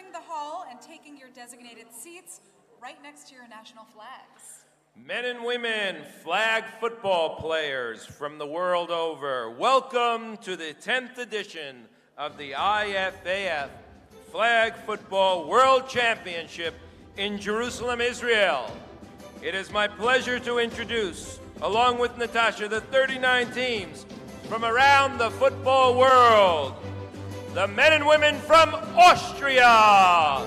exiting the hall and taking your designated seats right next to your national flags. Men and women, flag football players from the world over, welcome to the 10th edition of the IFAF Flag Football World Championship in Jerusalem, Israel. It is my pleasure to introduce, along with Natasha, the 39 teams from around the football world. The men and women from Austria.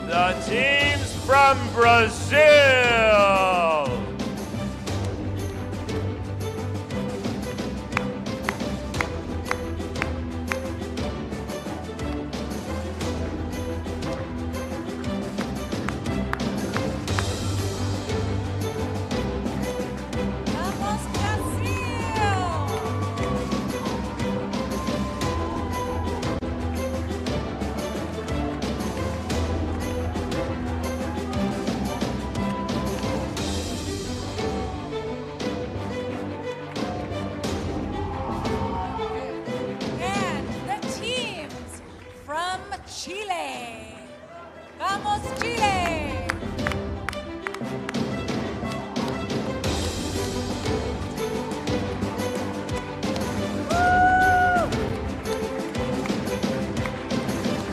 The teams from Brazil. Chile. Vamos, Chile. Woo!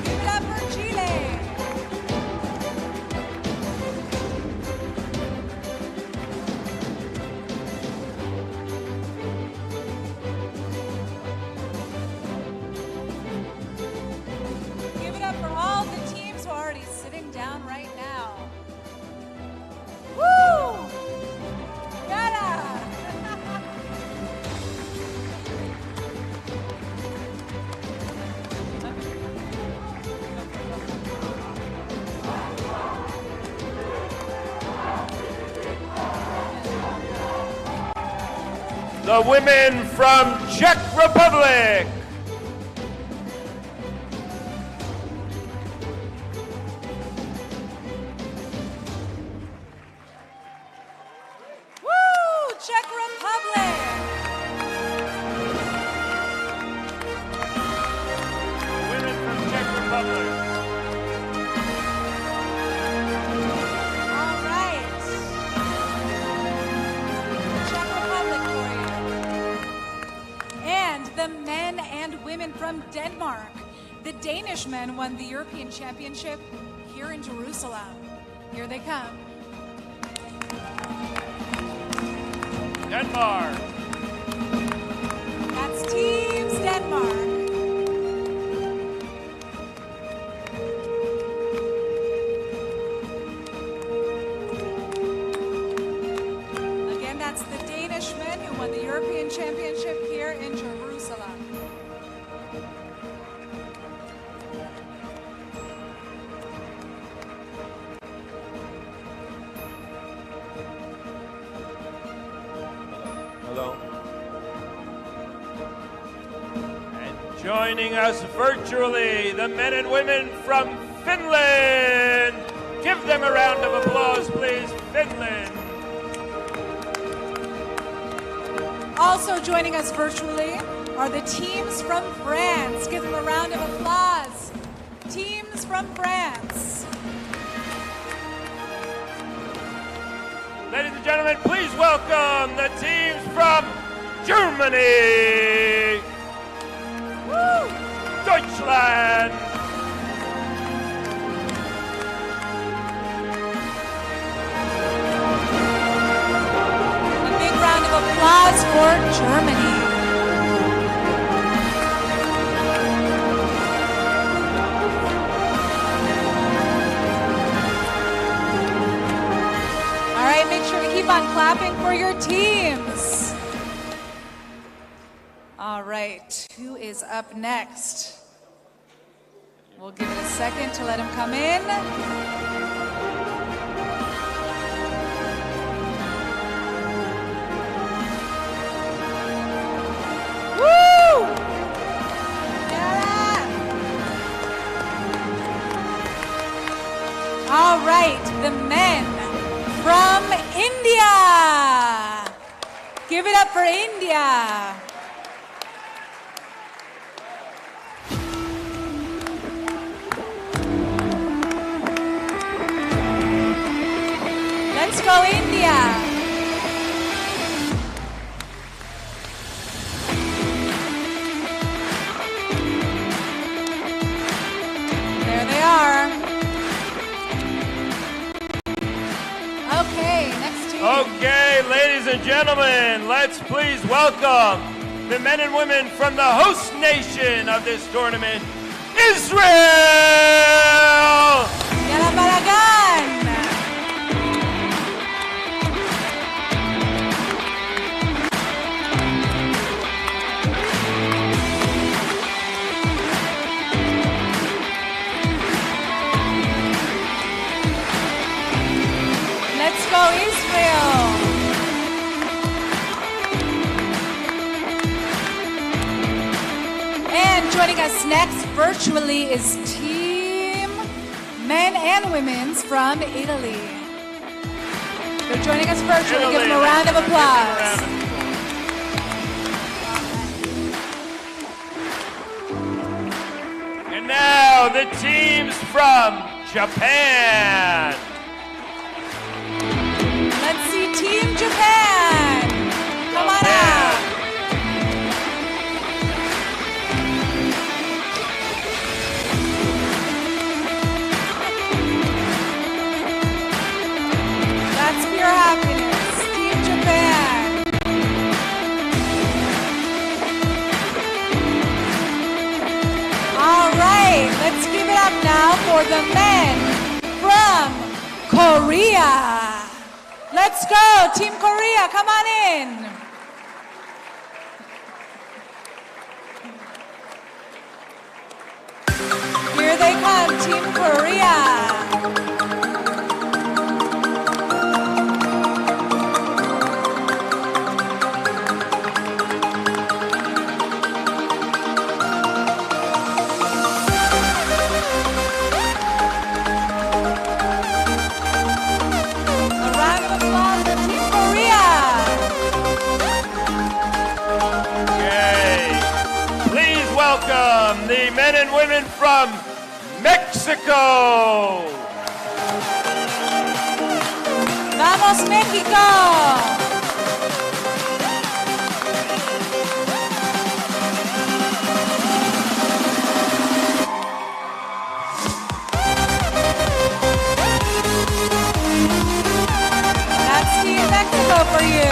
Give it up for Chile. For all the teams who are already sitting down right now. Woo! Gotta! The women from Czech Republic. Czech Republic. Women from Czech Republic. All right. Czech Republic for you. And the men and women from Denmark. The Danish men won the European Championship here in Jerusalem. Here they come. Denmark. That's Teams Denmark. Again, that's the Danish men who won the European Championship here in Jerusalem. Hello. And joining us virtually, the men and women from Finland. Give them a round of applause, please, Finland. Also joining us virtually are the teams from France. Give them a round of applause. Teams from France. Ladies and gentlemen, gentlemen, please welcome the teams from Germany. Woo! Deutschland. A big round of applause for Germany. All right, make sure to keep on clapping for your teams. All right, who is up next? We'll give it a second to let him come in. Woo! Yeah! All right, the men from India. Give it up for India. Let's go, India. There they are. Okay, next team. Okay, ladies and gentlemen, let's please welcome the men and women from the host nation of this tournament, Israel! Yalla Balagan. Let's go, Israel. And joining us next virtually is Team Men and Women's from Italy. They're joining us virtually. Give them a round of applause. And now the teams from Japan. Let's see Team Japan. Come on out. That's pure happiness. Team Japan. All right, let's give it up now for the men from Korea. Let's go, Team Korea, come on in. Here they come, Team Korea. Welcome the men and women from Mexico. Vamos, México. That's Team Mexico for you.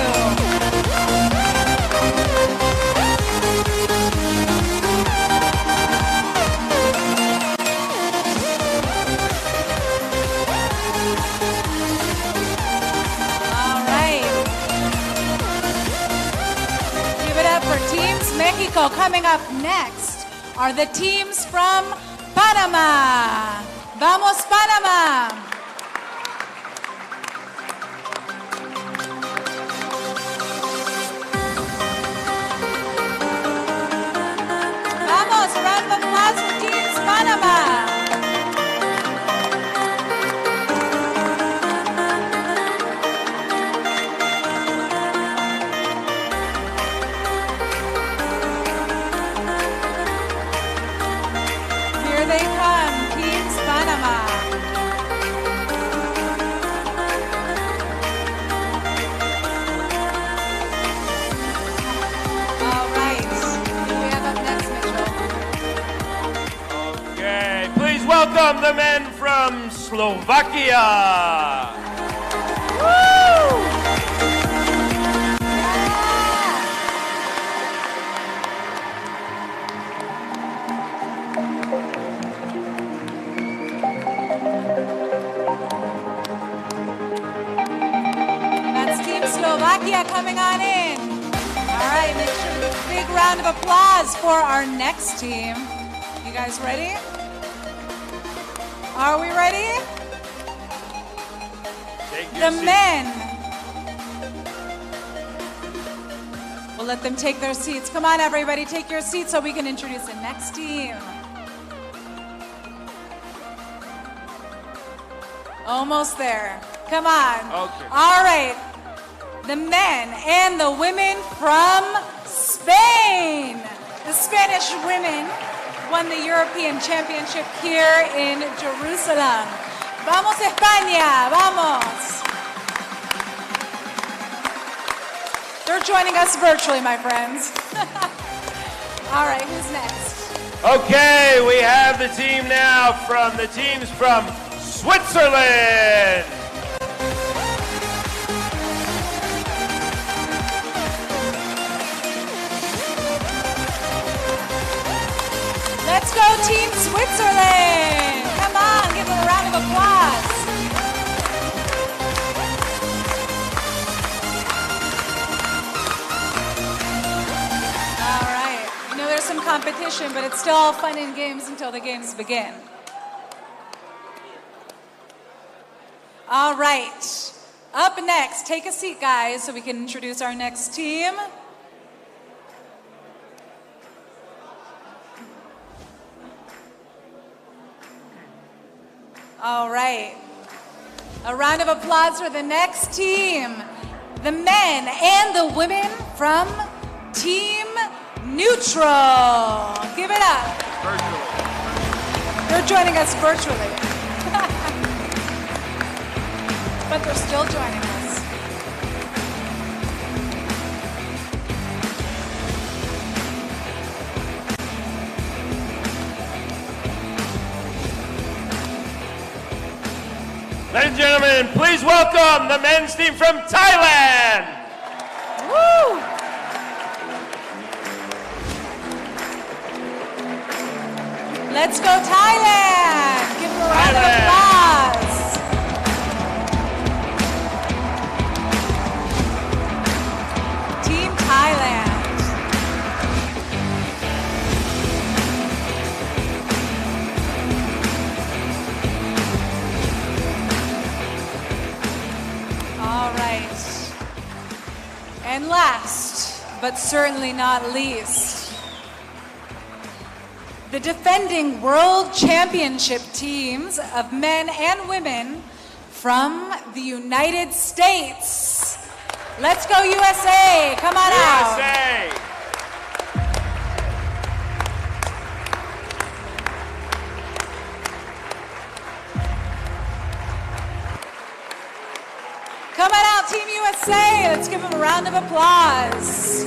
Mexico. Coming up next are the teams from Panama. Vamos, Panama. Vamos, a round of applause for Teams Panama. They come, Teams Panama. welcome the men from Slovakia. Woo! That's Team Slovakia coming on in. All right, make sure to give a big round of applause for our next team. You guys ready? Are we ready? The men. We'll let them take their seats. Come on, everybody, take your seats so we can introduce the next team. Almost there. Come on. Okay. All right. The men and the women from Spain. The Spanish women won the European Championship here in Jerusalem. Vamos España, vamos. They're joining us virtually, my friends. All right, who's next? Okay, we have the team now from the teams from Switzerland. Let's go, Team Switzerland! Come on, give them a round of applause. All right. I know there's some competition, but it's still all fun and games until the games begin. All right. Up next, take a seat, guys, so we can introduce our next team. All right. A round of applause for the next team. The men and the women from Team Neutral. Give it up. Virtually. They're joining us virtually. But they're still joining us. Ladies and gentlemen, please welcome the men's team from Thailand. Woo! Let's go Thailand! Give them a round of applause. Team Thailand. All right. And last, but certainly not least, the defending world championship teams of men and women from the United States. Let's go USA! Come on out! USA. Come on out, Team USA! Let's give them a round of applause.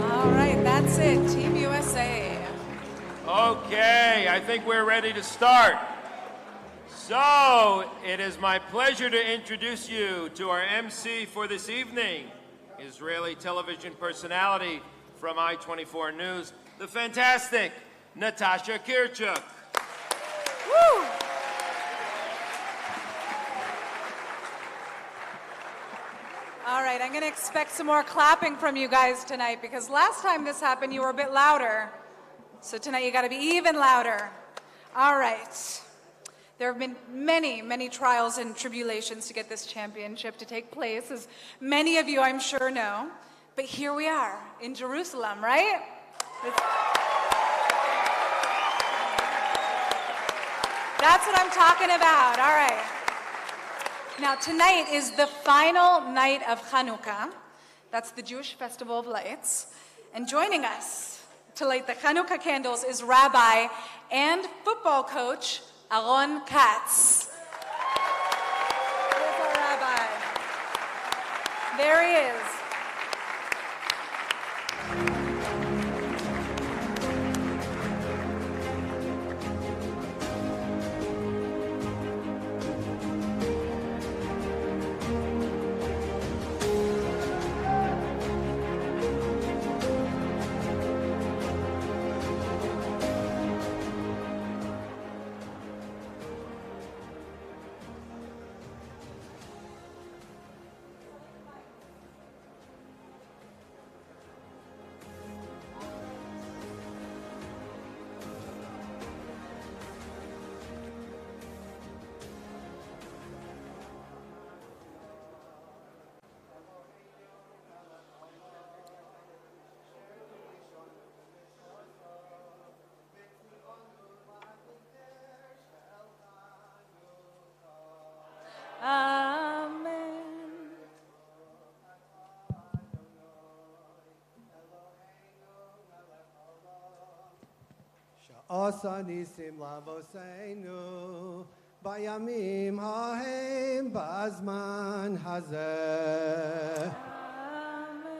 All right, that's it, Team USA. Okay, I think we're ready to start. So, it is my pleasure to introduce you to our MC for this evening, Israeli television personality from I-24 News, the fantastic Natasha Kirchuk. Woo! All right, I'm going to expect some more clapping from you guys tonight because last time this happened, you were a bit louder. So tonight you got to be even louder. All right. There have been many, many trials and tribulations to get this championship to take place, as many of you I'm sure know. But here we are in Jerusalem, right? That's what I'm talking about. All right. Now, tonight is the final night of Hanukkah. That's the Jewish Festival of Lights. And joining us to light the Hanukkah candles is Rabbi and football coach Aaron Katz. Where's our rabbi? There he is. Amen. Sha'asa nisim lavoseinu bayamim hahem bazman hazeh. Amen.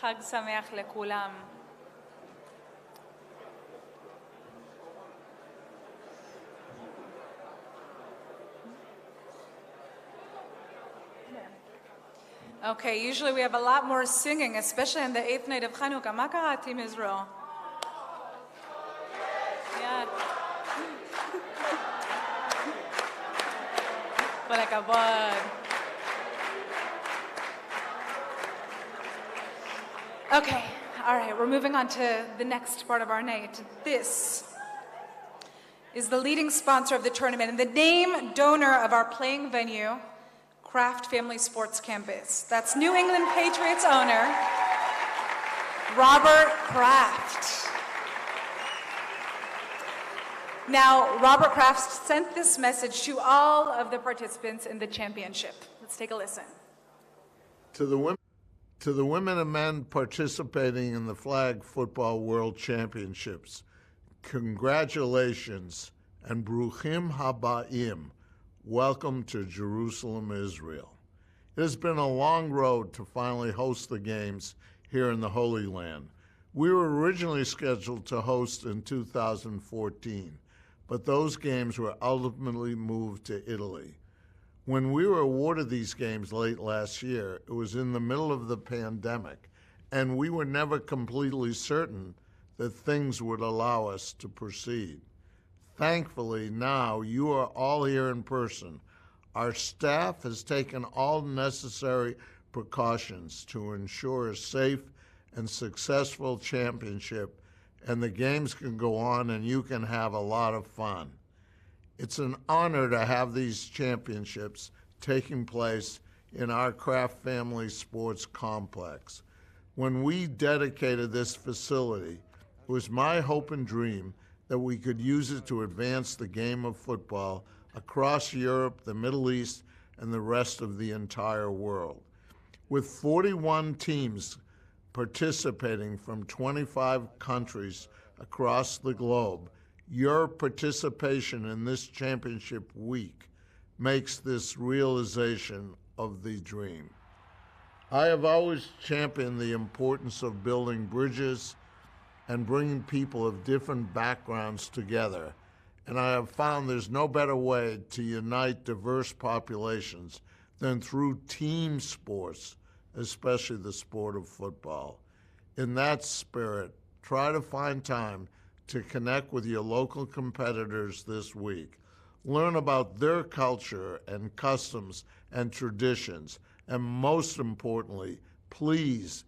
חג שמח לכולם. Okay, usually we have a lot more singing, especially on the 8th night of Hanukkah. מה קרה, Team Israel? Yeah. כל הכבוד. Okay, all right, we're moving on to the next part of our night. This is the leading sponsor of the tournament and the name donor of our playing venue, Kraft Family Sports Campus. That's New England Patriots owner, Robert Kraft. Now, Robert Kraft sent this message to all of the participants in the championship. Let's take a listen. To the women and men participating in the Flag Football World Championships, congratulations and Bruchim Habaim. Welcome to Jerusalem, Israel. It has been a long road to finally host the games here in the Holy Land. We were originally scheduled to host in 2014, but those games were ultimately moved to Italy. When we were awarded these games late last year, it was in the middle of the pandemic, and we were never completely certain that things would allow us to proceed. Thankfully, now you are all here in person. Our staff has taken all necessary precautions to ensure a safe and successful championship, and the games can go on and you can have a lot of fun. It's an honor to have these championships taking place in our Kraft Family Sports Complex. When we dedicated this facility, it was my hope and dream that we could use it to advance the game of football across Europe, the Middle East, and the rest of the entire world. With 41 teams participating from 25 countries across the globe, your participation in this championship week makes this realization of the dream. I have always championed the importance of building bridges and bringing people of different backgrounds together, and I have found there's no better way to unite diverse populations than through team sports, especially the sport of football. In that spirit, try to find time to connect with your local competitors this week. Learn about their culture and customs and traditions, and most importantly, please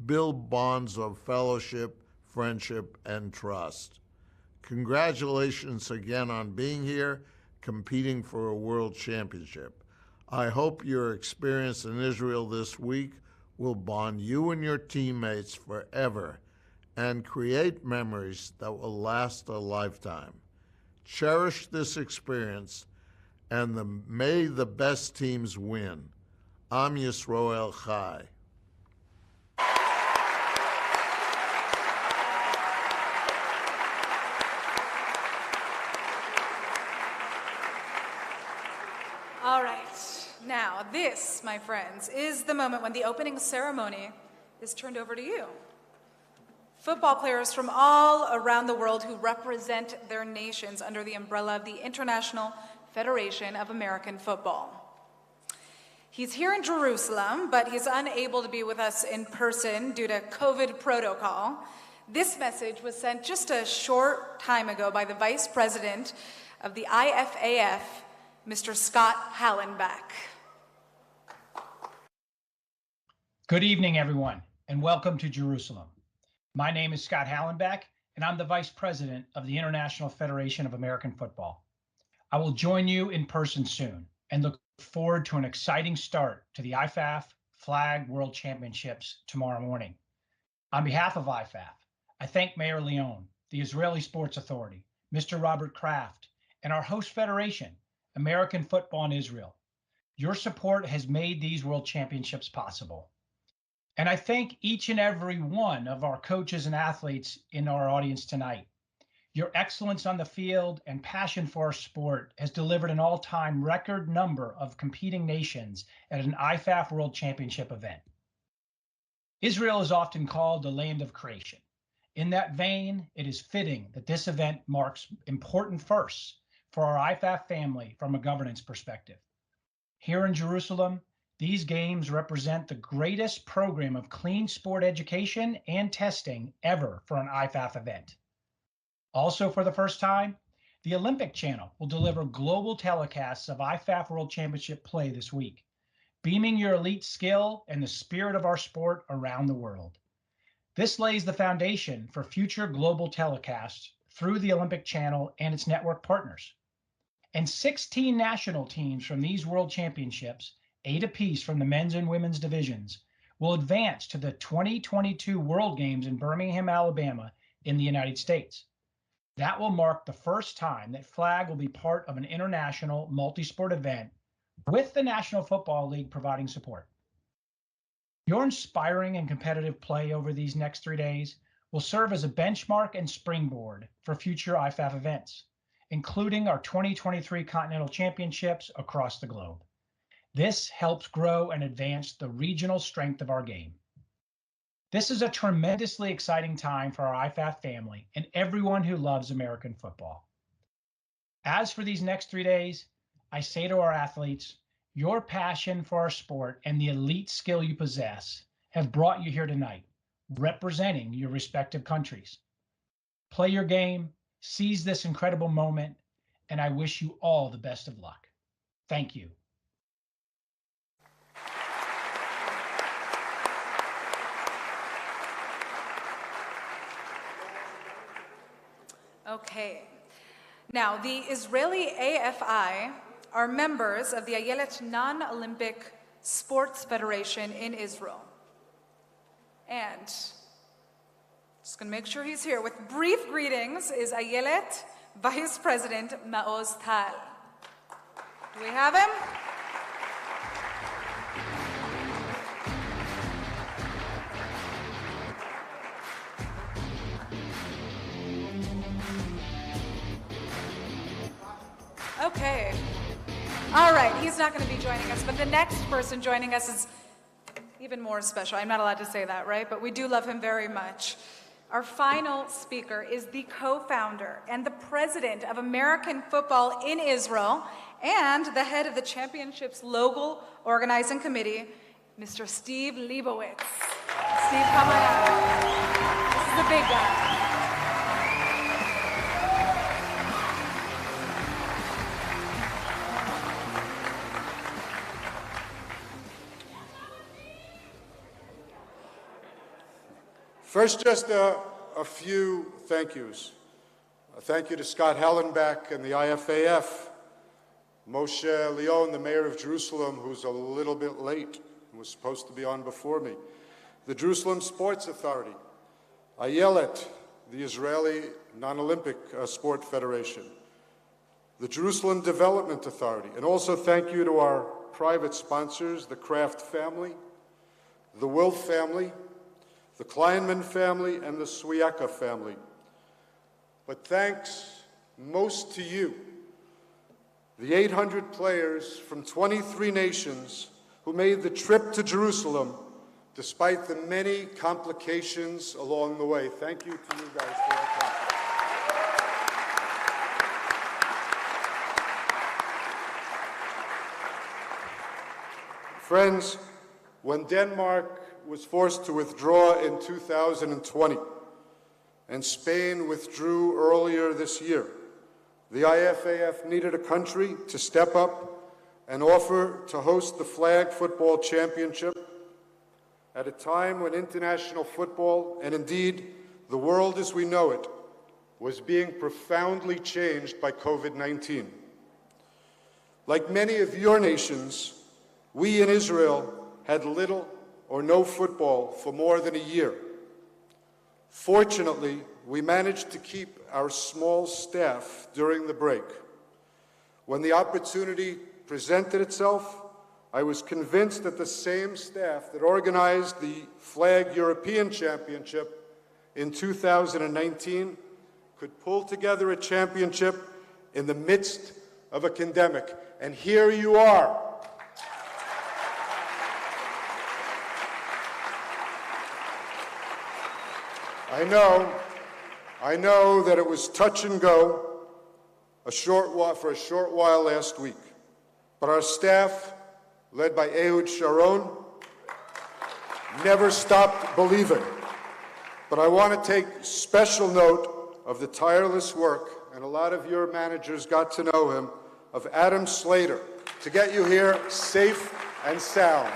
build bonds of fellowship, friendship, and trust. Congratulations again on being here, competing for a world championship. I hope your experience in Israel this week will bond you and your teammates forever and create memories that will last a lifetime. Cherish this experience, and may the best teams win. Am Yisroel Chai. All right. Now, this, my friends, is the moment when the opening ceremony is turned over to you. Football players from all around the world who represent their nations under the umbrella of the International Federation of American Football. He's here in Jerusalem, but he's unable to be with us in person due to COVID protocol. This message was sent just a short time ago by the Vice President of the IFAF, Mr. Scott Hallenbach. Good evening, everyone, and welcome to Jerusalem. My name is Scott Hallenbach, and I'm the Vice President of the International Federation of American Football. I will join you in person soon and look forward to an exciting start to the IFAF Flag World Championships tomorrow morning. On behalf of IFAF, I thank Mayor Leon, the Israeli Sports Authority, Mr. Robert Kraft, and our host federation, American Football in Israel. Your support has made these World Championships possible. And I thank each and every one of our coaches and athletes in our audience tonight. Your excellence on the field and passion for our sport has delivered an all-time record number of competing nations at an IFAF World Championship event. Israel is often called the land of creation. In that vein, it is fitting that this event marks important firsts for our IFAF family from a governance perspective. Here in Jerusalem, these games represent the greatest program of clean sport education and testing ever for an IFAF event. Also, for the first time, the Olympic Channel will deliver global telecasts of IFAF World Championship play this week, beaming your elite skill and the spirit of our sport around the world. This lays the foundation for future global telecasts through the Olympic Channel and its network partners. And 16 national teams from these World Championships, 8 apiece from the men's and women's divisions, will advance to the 2022 World Games in Birmingham, Alabama in the United States. That will mark the first time that flag will be part of an international multi-sport event with the National Football League providing support. Your inspiring and competitive play over these next 3 days will serve as a benchmark and springboard for future IFAF events, including our 2023 Continental Championships across the globe. This helps grow and advance the regional strength of our game. This is a tremendously exciting time for our IFAF family and everyone who loves American football. As for these next 3 days, I say to our athletes, your passion for our sport and the elite skill you possess have brought you here tonight, representing your respective countries. Play your game, seize this incredible moment, and I wish you all the best of luck. Thank you. Okay. Now, the Israeli AFI are members of the Ayelet Non-Olympic Sports Federation in Israel. And just going to make sure he's here. With brief greetings is Ayelet Vice President Maoz Tal. Do we have him? Okay. All right, he's not going to be joining us, but the next person joining us is even more special. I'm not allowed to say that, right? But we do love him very much. Our final speaker is the co-founder and the president of American Football in Israel and the head of the championship's local organizing committee, Mr. Steve Leibowitz. Steve, come on out. This is the big guy. First, just a few thank yous. A thank you to Scott Hallenbeck and the IFAF, Moshe Leon, the mayor of Jerusalem, who's a little bit late and was supposed to be on before me, the Jerusalem Sports Authority, Ayelet, the Israeli Non-Olympic Sport Federation, the Jerusalem Development Authority, and also thank you to our private sponsors, the Kraft family, the Wilf family, the Kleinman family, and the Swiecka family. But thanks most to you, the 800 players from 23 nations who made the trip to Jerusalem despite the many complications along the way. Thank you to you guys for that time. Friends, when Denmark was forced to withdraw in 2020, and Spain withdrew earlier this year, the IFAF needed a country to step up and offer to host the Flag Football Championship at a time when international football, and indeed the world as we know it, was being profoundly changed by COVID-19. Like many of your nations, we in Israel had little or no football for more than a year. Fortunately, we managed to keep our small staff during the break. When the opportunity presented itself, I was convinced that the same staff that organized the Flag European Championship in 2019 could pull together a championship in the midst of a pandemic. And here you are. I know that it was touch and go for a short while last week, but our staff, led by Ehud Sharon, never stopped believing. But I want to take special note of the tireless work, and a lot of your managers got to know him, of Adam Slater, to get you here safe and sound.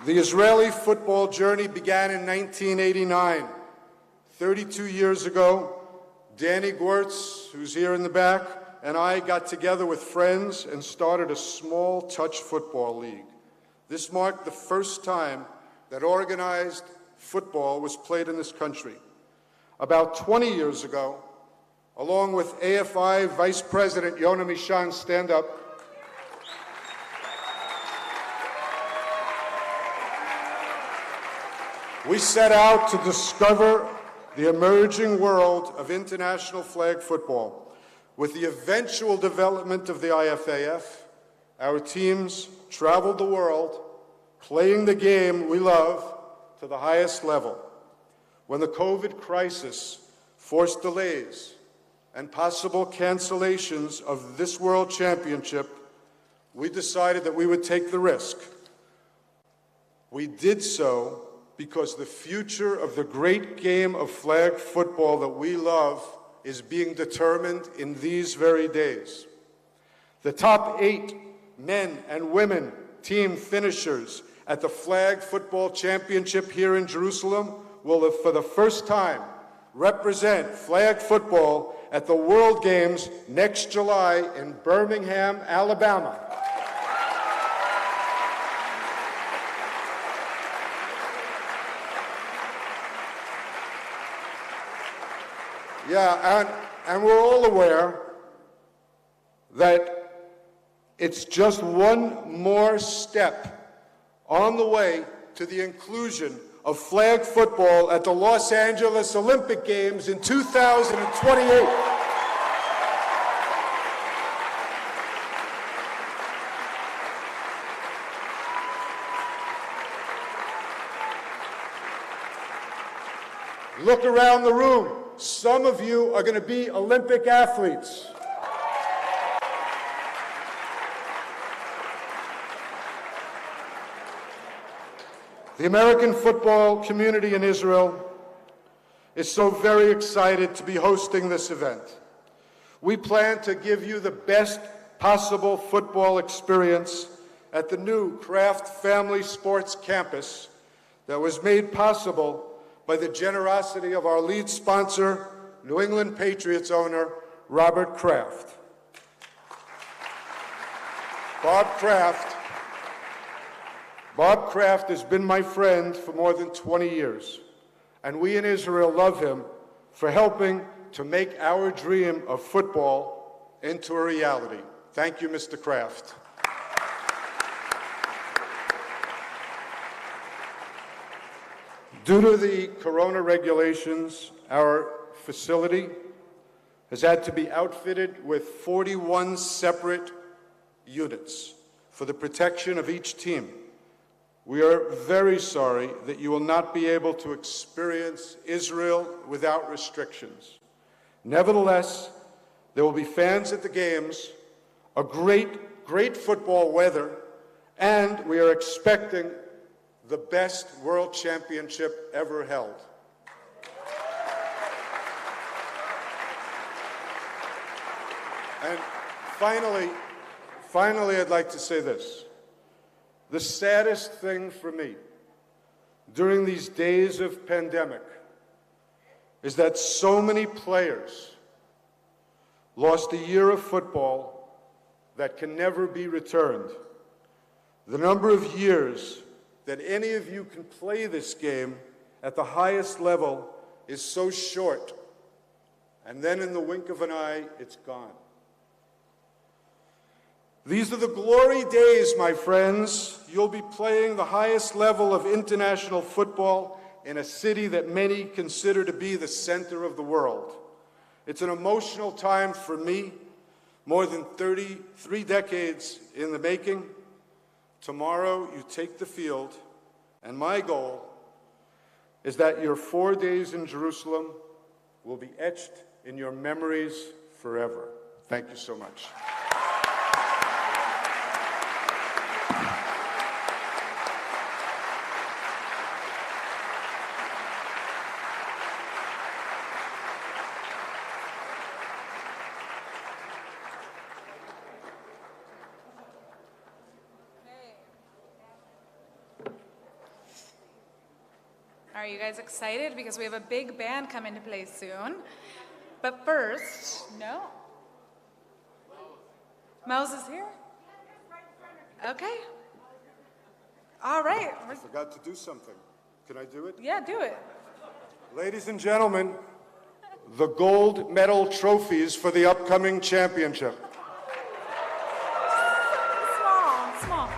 The Israeli football journey began in 1989. 32 years ago, Danny Gwertz, who's here in the back, and I got together with friends and started a small touch football league. This marked the first time that organized football was played in this country. About 20 years ago, along with AFI Vice President Yona Mishan, stand up, we set out to discover the emerging world of international flag football. With the eventual development of the IFAF, our teams traveled the world, playing the game we love to the highest level. When the COVID crisis forced delays and possible cancellations of this World Championship, we decided that we would take the risk. We did so because the future of the great game of flag football that we love is being determined in these very days. The top 8 men and women team finishers at the Flag Football Championship here in Jerusalem will, for the first time, represent flag football at the World Games next July in Birmingham, Alabama. Yeah, and we're all aware that it's just one more step on the way to the inclusion of flag football at the Los Angeles Olympic Games in 2028. Look around the room. Some of you are going to be Olympic athletes. The American football community in Israel is so very excited to be hosting this event. We plan to give you the best possible football experience at the new Kraft Family Sports Campus that was made possible by the generosity of our lead sponsor, New England Patriots owner, Robert Kraft. Bob Kraft has been my friend for more than 20 years, and we in Israel love him for helping to make our dream of football into a reality. Thank you, Mr. Kraft. Due to the corona regulations, our facility has had to be outfitted with 41 separate units for the protection of each team. We are very sorry that you will not be able to experience Israel without restrictions. Nevertheless, there will be fans at the games, a great football weather, and we are expecting the best world championship ever held. And finally, I'd like to say this. The saddest thing for me during these days of pandemic is that so many players lost a year of football that can never be returned. The number of years that any of you can play this game at the highest level is so short, and then in the wink of an eye, it's gone. These are the glory days, my friends. You'll be playing the highest level of international football in a city that many consider to be the center of the world. It's an emotional time for me, more than 33 decades in the making. Tomorrow, you take the field, and my goal is that your 4 days in Jerusalem will be etched in your memories forever. Thank you so much. Are you guys excited? Because we have a big band coming to play soon. But first, no. Mouse is here? Okay. All right. I forgot to do something. Can I do it? Yeah, do it. Ladies and gentlemen, the gold medal trophies for the upcoming championship. Small.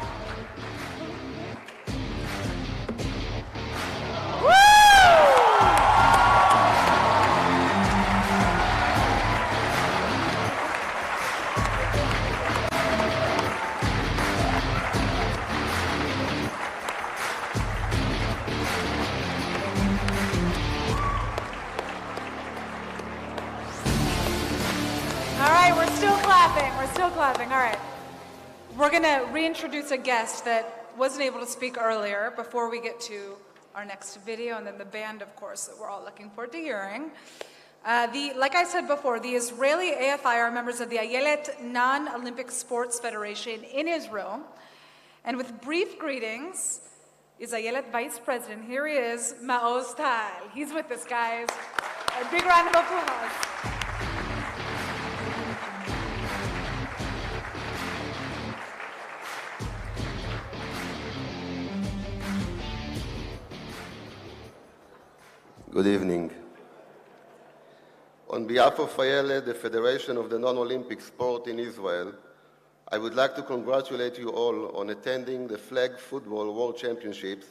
Still clapping. All right. We're going to reintroduce a guest that wasn't able to speak earlier before we get to our next video, and then the band, of course, that we're all looking forward to hearing. Like I said before, the Israeli AFI are members of the Ayelet Non-Olympic Sports Federation in Israel. And with brief greetings is Ayelet Vice President. Here he is, Maoz Tal. He's with us, guys. A big round of applause. Good evening. On behalf of Ayelet, the Federation of the Non-Olympic Sport in Israel, I would like to congratulate you all on attending the Flag Football World Championships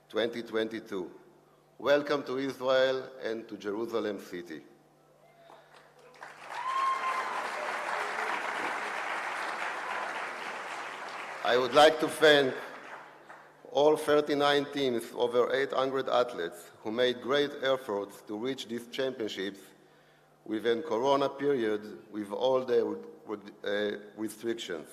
2022. Welcome to Israel and to Jerusalem City. I would like to thank all 39 teams, over 800 athletes who made great efforts to reach these championships within Corona period with all the restrictions.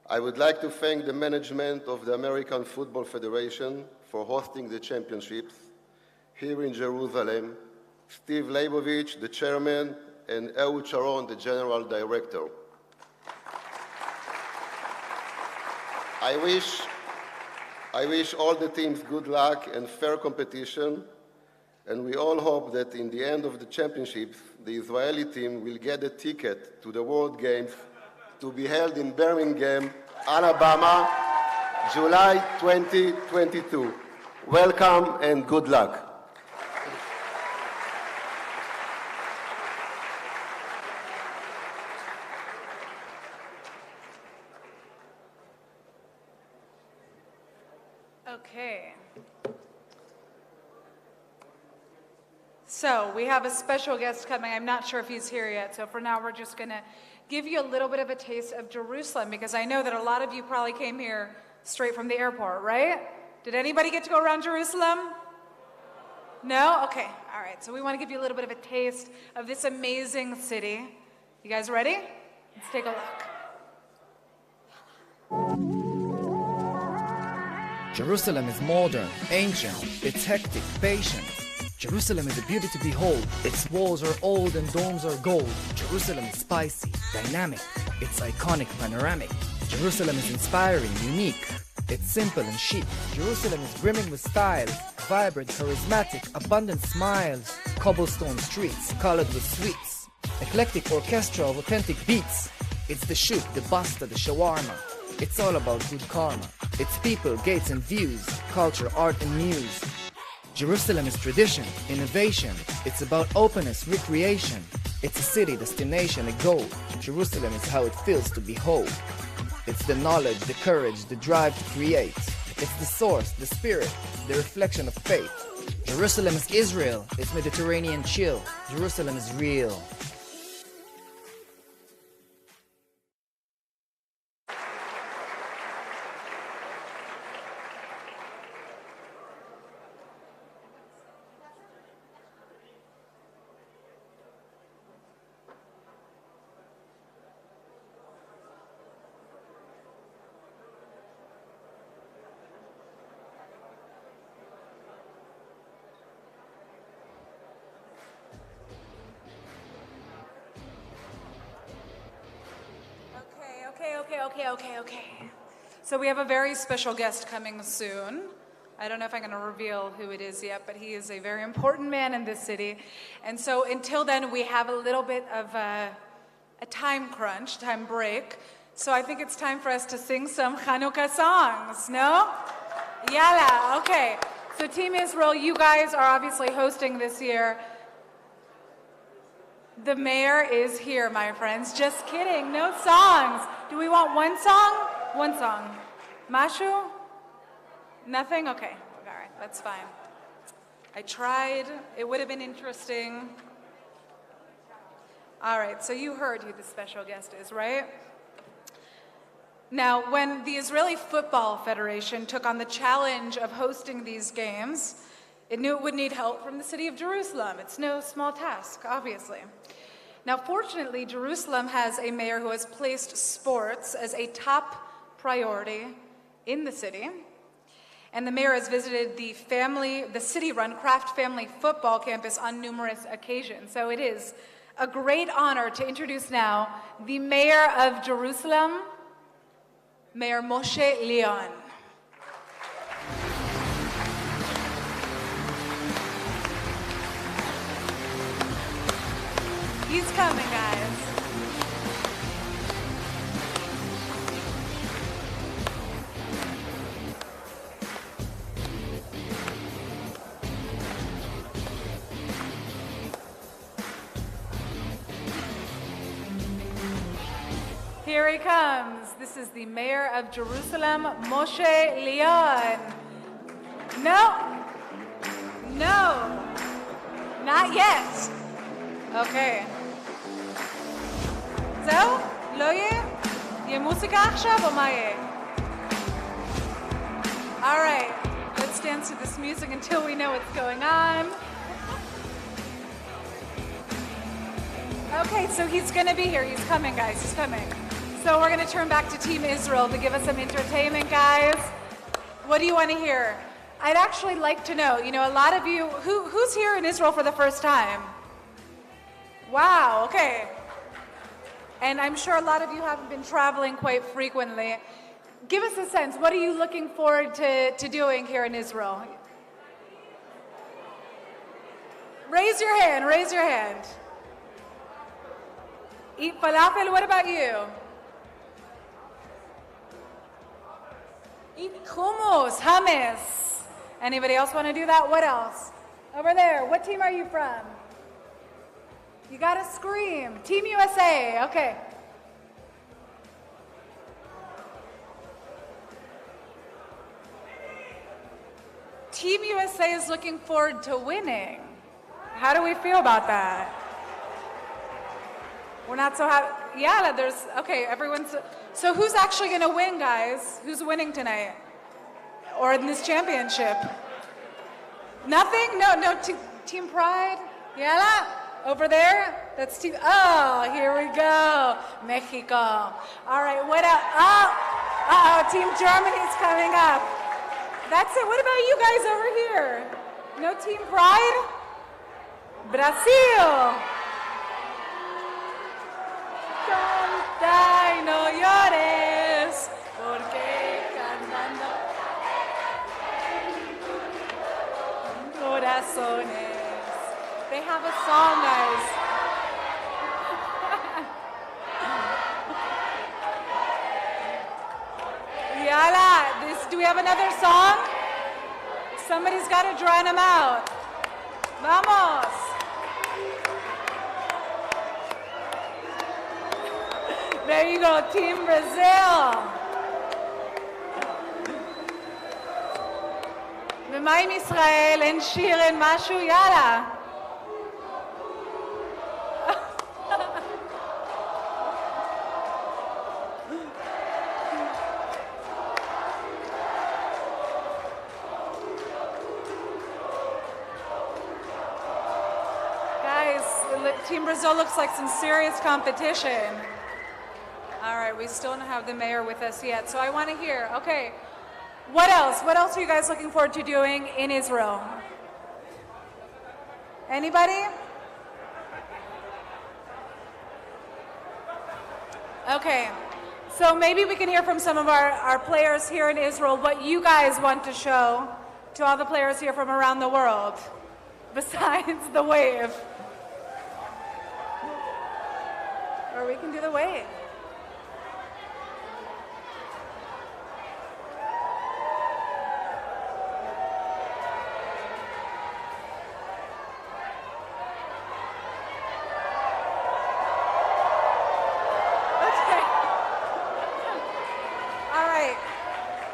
I would like to thank the management of the American Football Federation for hosting the championships here in Jerusalem, Steve Leibovich, the chairman, and Ehud Sharon, the general director. I wish all the teams good luck and fair competition, and we all hope that in the end of the championships, the Israeli team will get a ticket to the World Games to be held in Birmingham, Alabama, July 2022. Welcome and good luck. Okay. So we have a special guest coming. I'm not sure if he's here yet. So for now, we're just going to give you a little bit of a taste of Jerusalem, because I know that a lot of you probably came here straight from the airport, right? Did anybody get to go around Jerusalem? No? Okay. All right. So we want to give you a little bit of a taste of this amazing city. You guys ready? Let's take a look. Jerusalem is modern, ancient, it's hectic, patient. Jerusalem is a beauty to behold. Its walls are old and domes are gold. Jerusalem is spicy, dynamic, it's iconic, panoramic. Jerusalem is inspiring, unique, it's simple and chic. Jerusalem is brimming with style, vibrant, charismatic, abundant smiles. Cobblestone streets, colored with sweets. Eclectic orchestra of authentic beats. It's the shoot, the basta, the shawarma. It's all about good karma. It's people, gates and views, culture, art and muse. Jerusalem is tradition, innovation. It's about openness, recreation. It's a city, destination, a goal. Jerusalem is how it feels to be whole. It's the knowledge, the courage, the drive to create. It's the source, the spirit, the reflection of faith. Jerusalem is Israel. It's Mediterranean chill. Jerusalem is real. Okay. So we have a very special guest coming soon. I don't know if I'm going to reveal who it is yet, but he is a very important man in this city. And so until then, we have a little bit of a time crunch, time break. So I think it's time for us to sing some Hanukkah songs, no? Yalla, okay. So Team Israel, you guys are obviously hosting this year. The mayor is here, my friends. Just kidding, no songs. Do we want one song? One song. Mashu? Nothing? Okay, all right, that's fine. I tried, it would have been interesting. All right, so you heard who the special guest is, right? Now, when the Israeli Football Federation took on the challenge of hosting these games, it knew it would need help from the city of Jerusalem. It's no small task, obviously. Now, fortunately, Jerusalem has a mayor who has placed sports as a top priority in the city. And the mayor has visited the city-run Kraft Family Football Campus on numerous occasions. So it is a great honor to introduce now the mayor of Jerusalem, Mayor Moshe Leon. He's coming, guys. Here he comes. This is the mayor of Jerusalem, Moshe Leon. No, not yet. Okay. זהו? לא יהיה? יהיה מוסיקה עכשיו או מה יהיה? All right, let's dance to this music until we know what's going on. Okay, so he's gonna be here. He's coming, guys, he's coming. So we're gonna turn back to Team Israel to give us some entertainment, guys. What do you wanna hear? I'd actually like to know, a lot of you, who's here in Israel for the first time? Wow, okay. And I'm sure a lot of you haven't been traveling quite frequently. Give us a sense, what are you looking forward to doing here in Israel? Raise your hand, raise your hand. Eat falafel, what about you? Eat hummus, hummus. Anybody else want to do that? What else? Over there, what team are you from? You gotta scream. Team USA, okay. Team USA is looking forward to winning. How do we feel about that? We're not so happy. Yeah, okay, everyone's, so who's actually gonna win, guys? Who's winning tonight? Or in this championship? Nothing? No, Team Pride? Yala? Over there? That's Team, oh, here we go. Mexico. All right, what else? Oh, Team Germany's coming up. That's it. What about you guys over here? No Team Pride? Brazil. Canta y no llores, porque cantando corazones. They have a song, guys. Yala, do we have another song? Somebody's got to drown them out. Vamos. There you go, Team Brazil. ומה עם ישראל? אין שיר, אין משהו? יאללה. Guys, Team Brazil looks like some serious competition. All right, we still don't have the mayor with us yet, so I want to hear. Okay, what else? What else are you guys looking forward to doing in Israel? Anybody? Okay, so maybe we can hear from some of our players here in Israel what you guys want to show to all the players here from around the world, besides the wave. Or we can do the wave.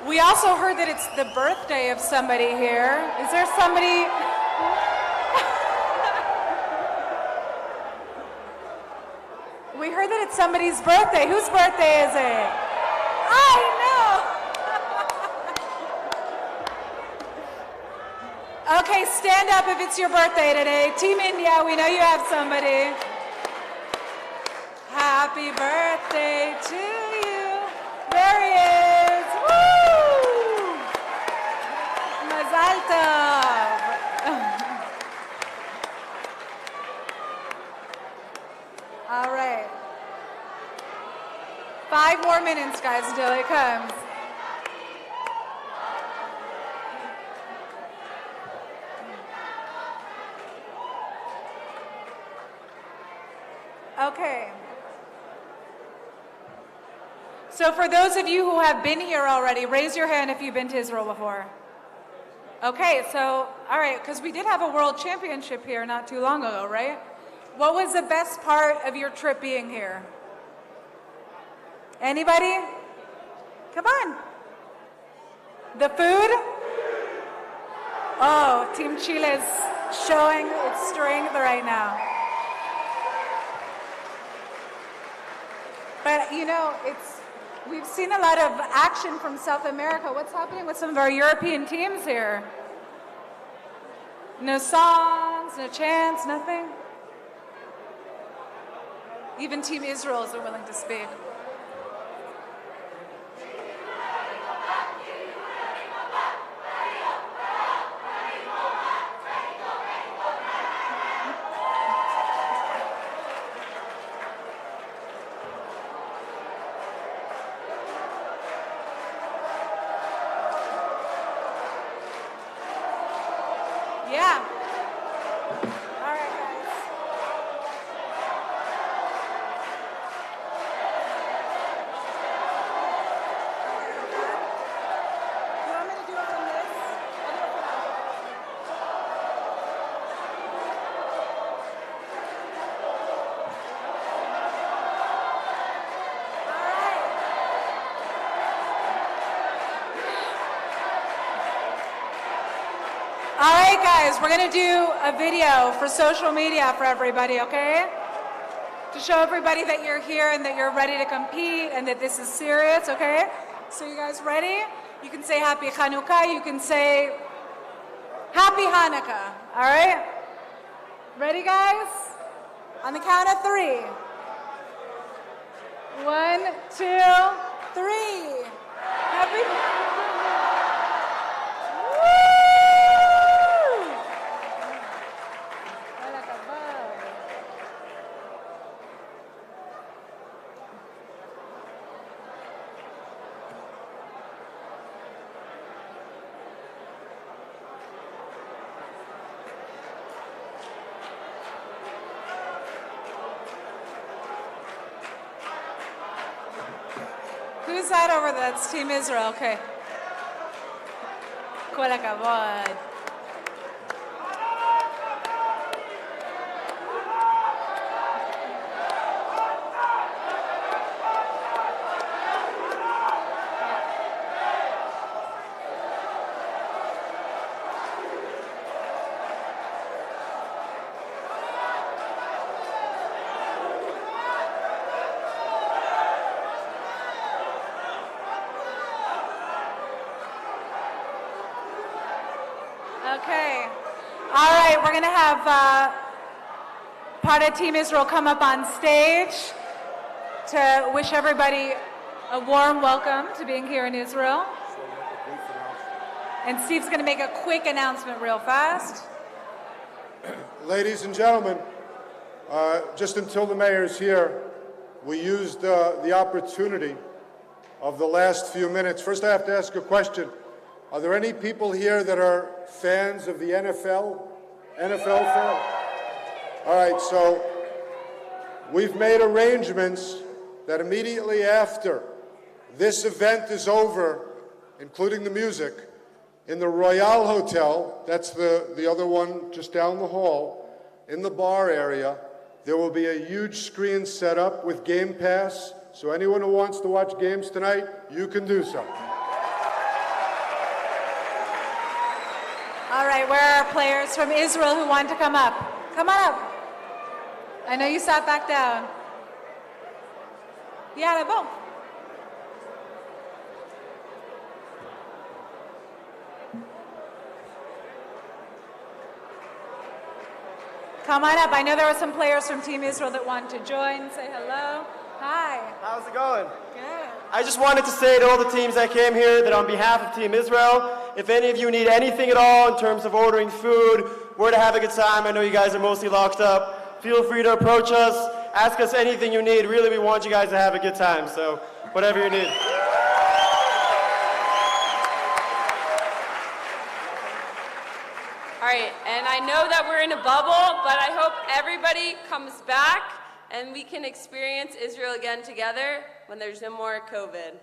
We also heard that it's the birthday of somebody here. Is there somebody? We heard that it's somebody's birthday. Whose birthday is it? I know. Okay, stand up if it's your birthday today. Team India, we know you have somebody. Happy birthday to you. There he is. Woo! Mazal tov. All right. 5 more minutes, guys, until it comes. Okay. So for those of you who have been here already, raise your hand if you've been to Israel before. Okay, so, all right, because we did have a world championship here not too long ago, right? What was the best part of your trip being here? Anybody? Come on. The food? Oh, Team Chile is showing its strength right now. But, you know, We've seen a lot of action from South America. What's happening with some of our European teams here? No songs, no chants, nothing? Even Team Israel isn't willing to speak. Yeah. All right, guys. You want me to do it from this? I'll do it from All right, guys, we're going to do a video for social media for everybody, okay? To show everybody that you're here and that you're ready to compete and that this is serious, okay? So you guys ready? You can say Happy Hanukkah, you can say Happy Hanukkah, all right? Ready, guys? On the count of 3. 1, 2, 3. Happy Who's that over there? That's Team Israel, okay. Kol hakavod. Okay. All right, we're going to have part of Team Israel come up on stage to wish everybody a warm welcome to being here in Israel. And Steve's going to make a quick announcement real fast. Ladies and gentlemen, just until the mayor's here, we used the opportunity of the last few minutes. First, I have to ask a question. Are there any people here that are fans of the NFL? NFL fans? All right, so we've made arrangements that immediately after this event is over, including the music, in the Royale Hotel, that's the other one just down the hall, in the bar area, there will be a huge screen set up with Game Pass, so anyone who wants to watch games tonight, you can do so. All right, where are players from Israel who want to come up? Come on up. I know you sat back down. Yeah, boom. Come on up. I know there were some players from Team Israel that want to join. Say hello. Hi. How's it going? Good. I just wanted to say to all the teams that came here that on behalf of Team Israel, if any of you need anything at all in terms of ordering food, where to have a good time, I know you guys are mostly locked up, feel free to approach us, ask us anything you need. Really, we want you guys to have a good time, so whatever you need. All right, and I know that we're in a bubble, but I hope everybody comes back and we can experience Israel again together when there's no more COVID.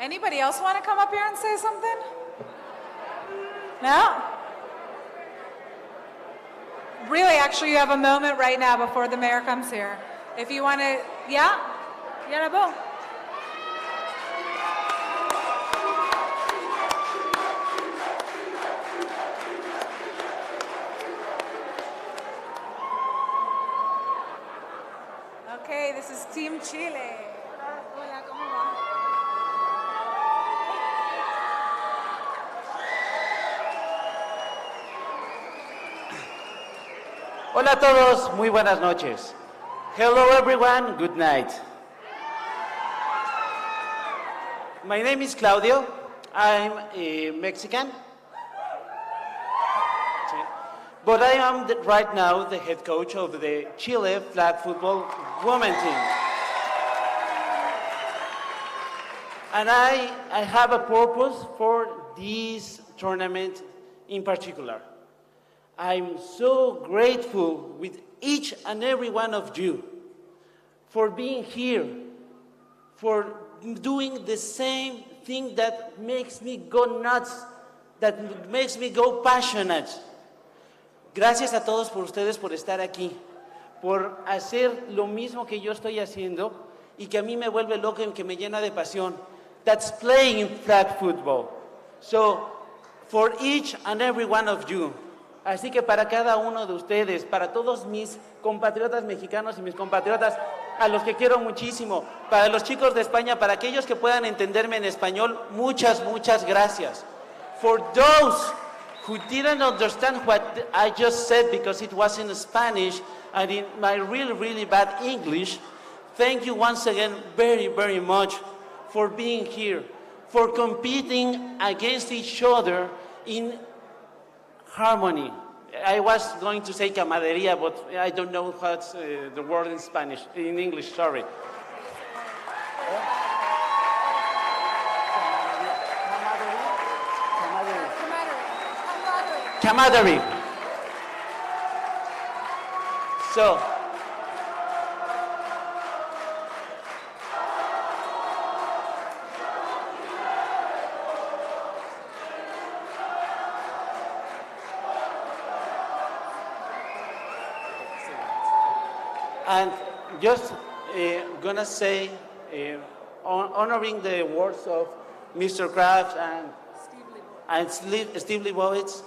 Anybody else want to come up here and say something? No? Really, actually, you have a moment right now before the mayor comes here. If you want to, yeah? Yeah, boom. Team Chile. Hola, ¿cómo va? Hola a todos, muy buenas noches. Hello everyone, good night. My name is Claudio. I'm a Mexican. But I am right now the head coach of the Chile flag football women team. And I have a purpose for this tournament in particular. I'm so grateful with each and every one of you for being here, for doing the same thing that makes me go nuts, that makes me go passionate. Gracias a todos por ustedes por estar aquí, por hacer lo mismo que yo estoy haciendo y que a mí me vuelve loco y que me llena de pasión. That's playing flag football. So, for each and every one of you, así que para cada uno de ustedes, para todos mis compatriotas mexicanos y mis compatriotas a los que quiero muchísimo, para los chicos de España, para aquellos que puedan entenderme en español, muchas, muchas gracias. For those who didn't understand what I just said because it was in Spanish and in my really, really bad English, thank you once again very, very much for being here, for competing against each other in harmony. I was going to say camaradería, but I don't know what's the word in Spanish, in English, sorry. Camaraderie. So, and just gonna say, honoring the words of Mr. Kraft and Steve Leibowitz,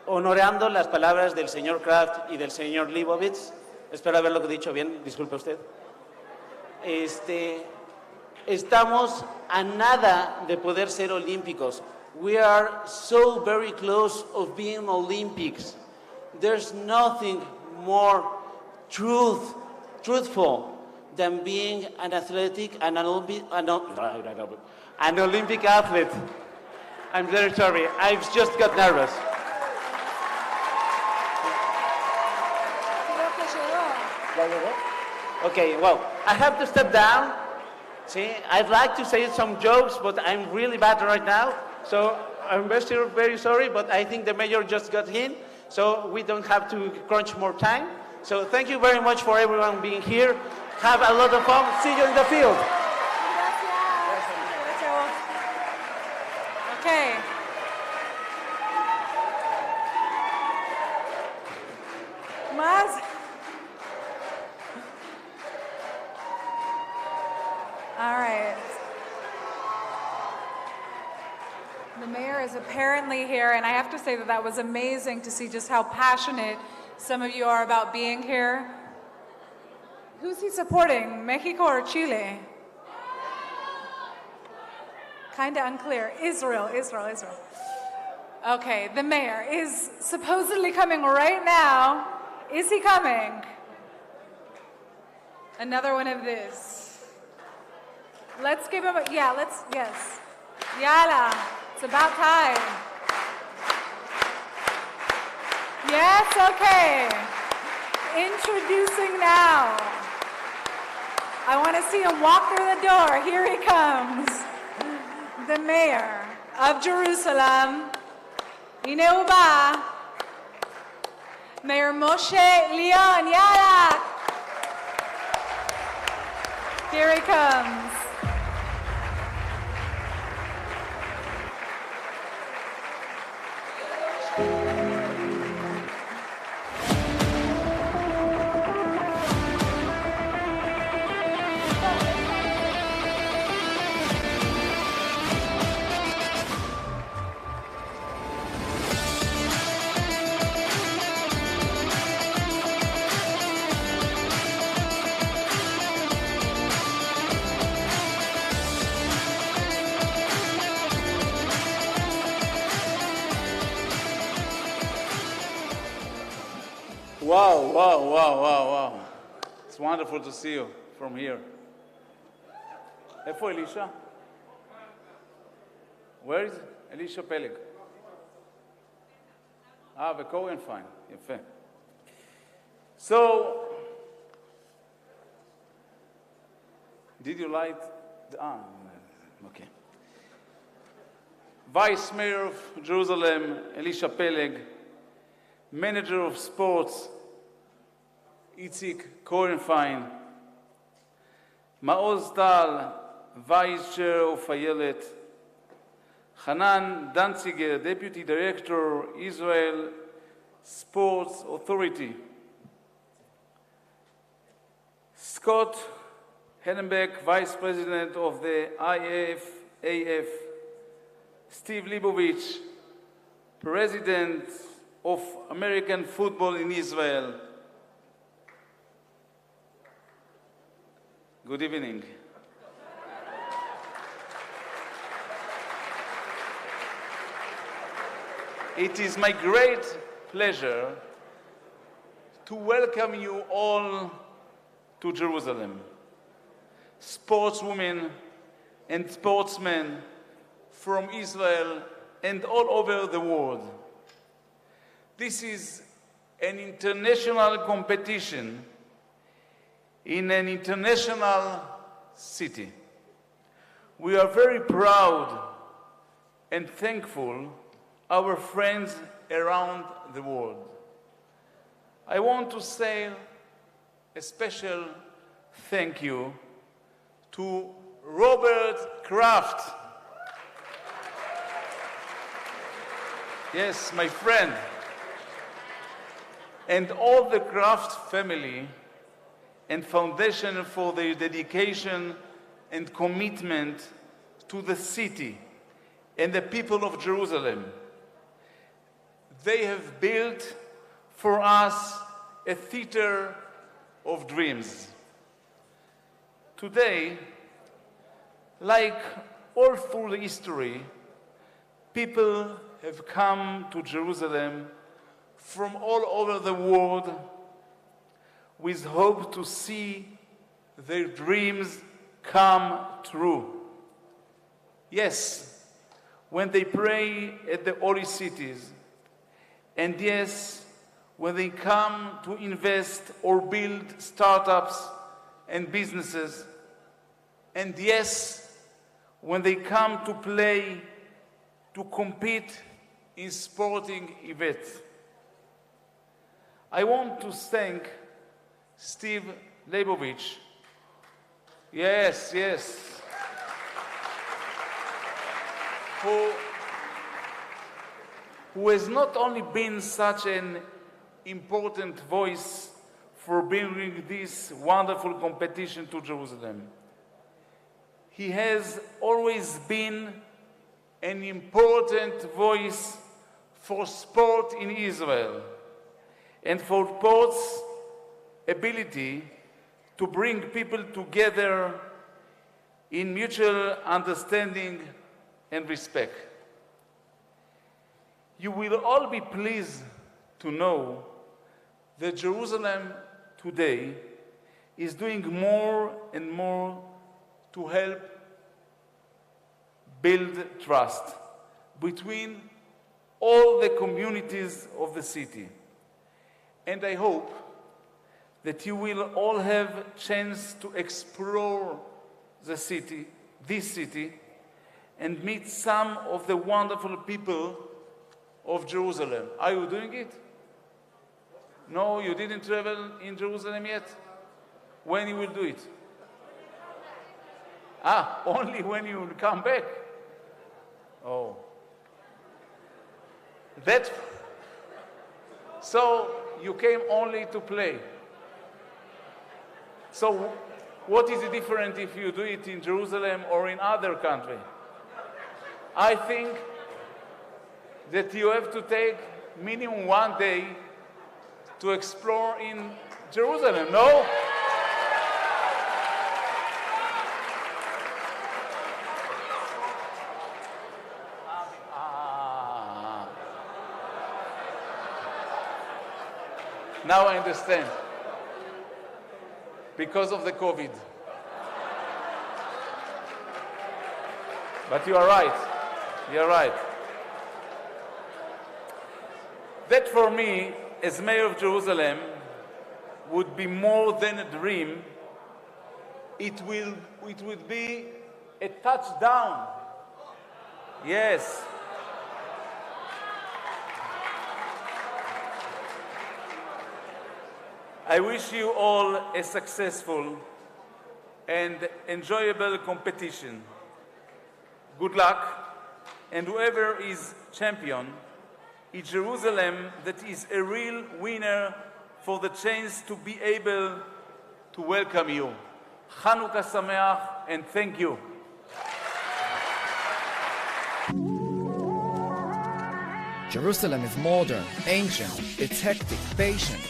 honorando las palabras del señor Kraft y del señor Leibowitz, espero haberlo dicho bien, disculpe usted. Estamos a nada de poder ser olímpicos. We are so very close of being Olympics. There's nothing more truthful than being an athletic and an Olympic athlete. I'm very sorry, I've just got nervous. Okay, well, I have to step down. See, I'd like to say some jokes, but I'm really bad right now. So I'm very sorry, but I think the mayor just got in, so we don't have to crunch more time. So thank you very much for everyone being here. Have a lot of fun. See you in the field. Okay. Más. All right. The mayor is apparently here, and I have to say that that was amazing to see just how passionate some of you are about being here. Who's he supporting, Mexico or Chile? Kind of unclear. Israel. Okay, the mayor is supposedly coming right now. Is he coming? Another one of this. Let's give him yes. Yala, it's about time. Yes, okay. Introducing now. I want to see him walk through the door. Here he comes. The mayor of Jerusalem, Ineuba, Mayor Moshe Leon Yala. Here he comes. Wow, wow, wow, wow, wow. It's wonderful to see you from here. איפה אלישע? Where is אלישע פלג? וקורן פיין, יפה. So, did you light the, okay. Vice Mayor of Jerusalem, Elisha Peleg, Manager of Sports, Itzik Korenfein, Maoz Tal, Vice Chair of Ayelet, Hanan Danziger, Deputy Director, Israel Sports Authority, Scott Hellenbeck, Vice President of the IFAF, Steve Leibovich, President of American Football in Israel. Good evening. It is my great pleasure to welcome you all to Jerusalem. Sportswomen and sportsmen from Israel and all over the world. This is an international competition in an international city. We are very proud and thankful our friends around the world. I want to say a special thank you to Robert Kraft. Yes, my friend. And all the Kraft family and foundation for their dedication and commitment to the city and the people of Jerusalem. They have built for us a theater of dreams. Today, like all through the history, people have come to Jerusalem from all over the world with hope to see their dreams come true. Yes, when they pray at the holy cities, and yes, when they come to invest or build startups and businesses, and yes, when they come to play, to compete in sporting events. I want to thank Steve Leibovich. Yes, who has not only been such an important voice for bringing this wonderful competition to Jerusalem. He has always been an important voice for sport in Israel and for sports' ability to bring people together in mutual understanding and respect. You will all be pleased to know that Jerusalem today is doing more and more to help build trust between all the communities of the city. And I hope that you will all have a chance to explore the city, this city, and meet some of the wonderful people of Jerusalem. Are you doing it? No, you didn't travel in Jerusalem yet? When you will do it? Only when you will come back. Oh. So you came only to play. So what is the difference if you do it in Jerusalem or in other country? I think that you have to take minimum 1 day to explore in Jerusalem, no? Now I understand. Because of the COVID. But you are right. You are right. That for me, as mayor of Jerusalem, would be more than a dream. It would be a touchdown. Yes. I wish you all a successful and enjoyable competition. Good luck, and whoever is champion, a Jerusalem that is a real winner for the chance to be able to welcome you. Chanukah Sameach, and thank you. Jerusalem is modern, ancient, it's hectic, patient.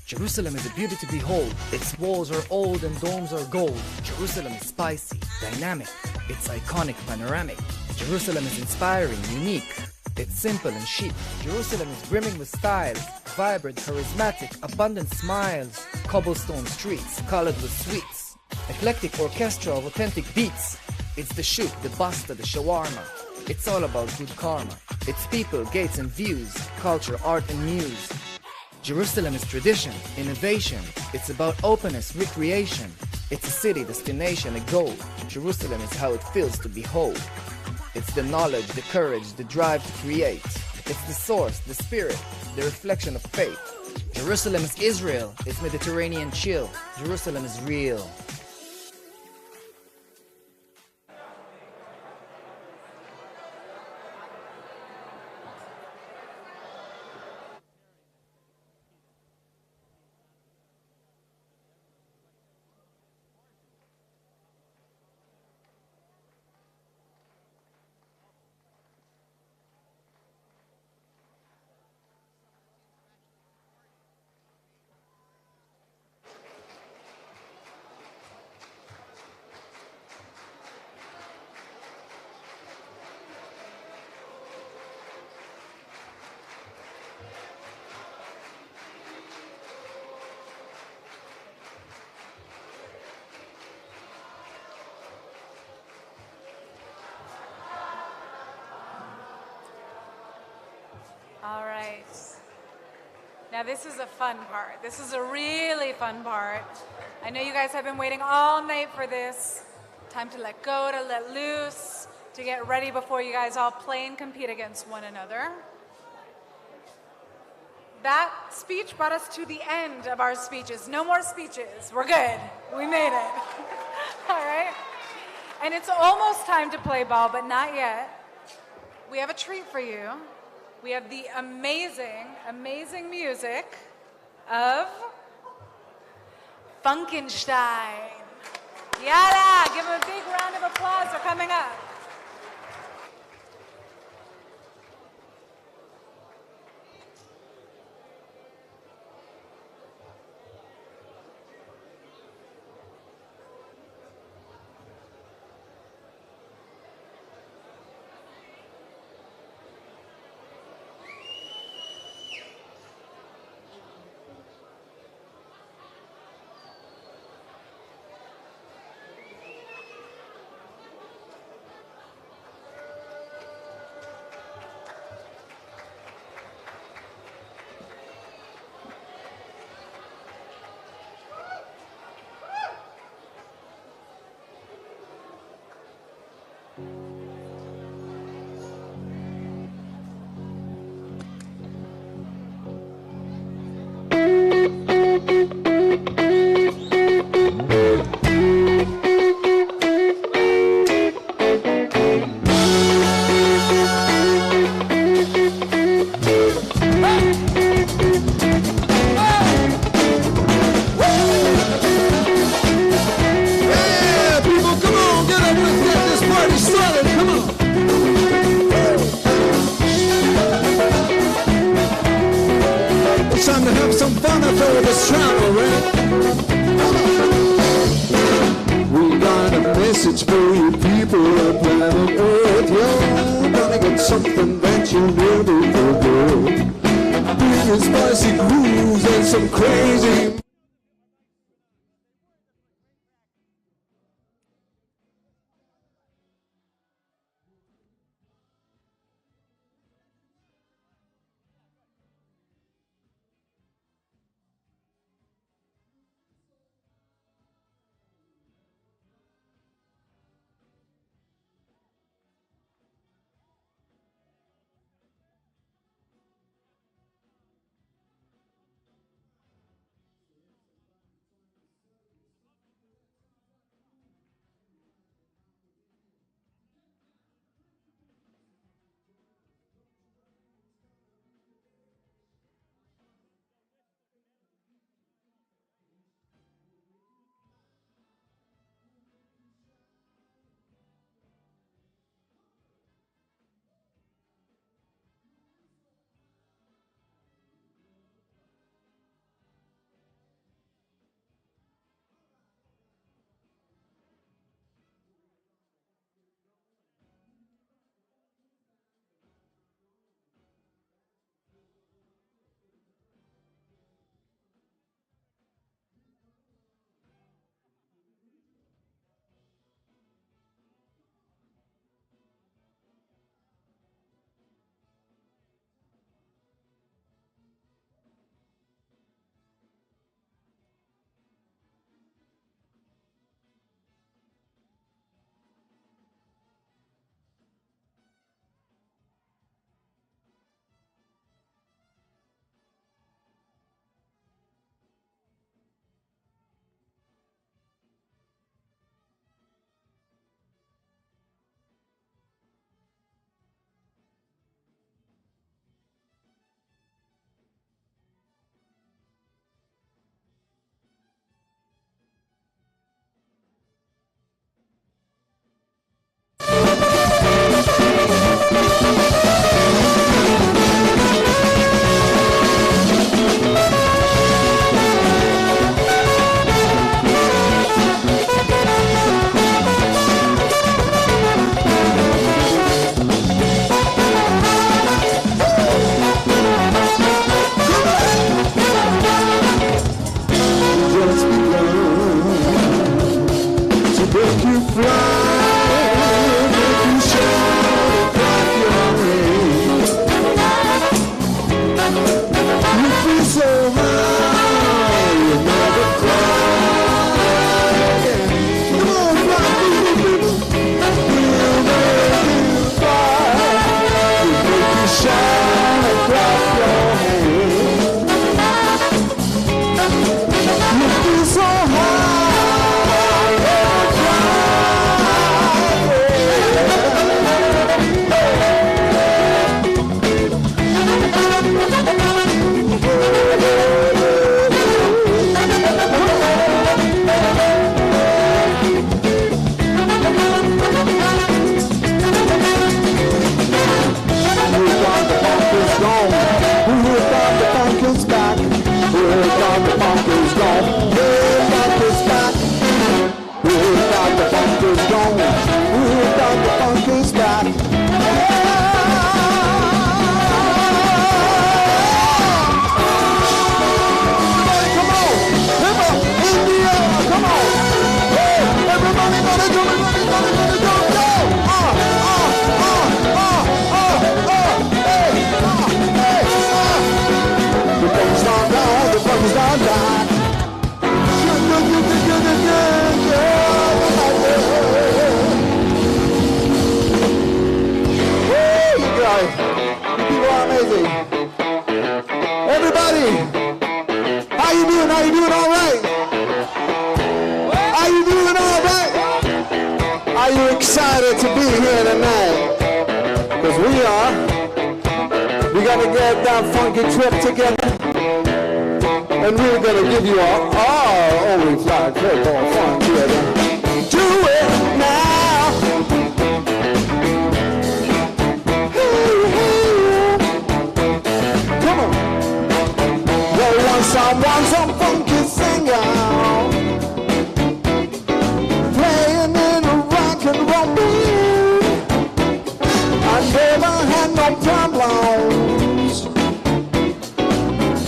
Jerusalem is a beauty to behold. Its walls are old and domes are gold. Jerusalem is spicy, dynamic, it's iconic, panoramic. Jerusalem is inspiring, unique, it's simple and chic. Jerusalem is brimming with styles, vibrant, charismatic, abundant smiles. Cobblestone streets, colored with sweets. Eclectic orchestra of authentic beats. It's the shoot, the basta, the shawarma. It's all about good karma. It's people, gates and views, culture, art and muse. Jerusalem is tradition, innovation. It's about openness, recreation. It's a city, destination, a goal. Jerusalem is how it feels to behold. It's the knowledge, the courage, the drive to create. It's the source, the spirit, the reflection of faith. Jerusalem is Israel. It's Mediterranean chill. Jerusalem is real. All right. Now this is a fun part. This is a really fun part. I know you guys have been waiting all night for this. Time to let go, to let loose, to get ready before you guys all play and compete against one another. That speech brought us to the end of our speeches. No more speeches. We're good. We made it. All right? And it's almost time to play ball, but not yet. We have a treat for you. We have the amazing, amazing music of Funkenstein. Yalla! Give them a big round of applause for coming up. with spicy grooves and some crazy.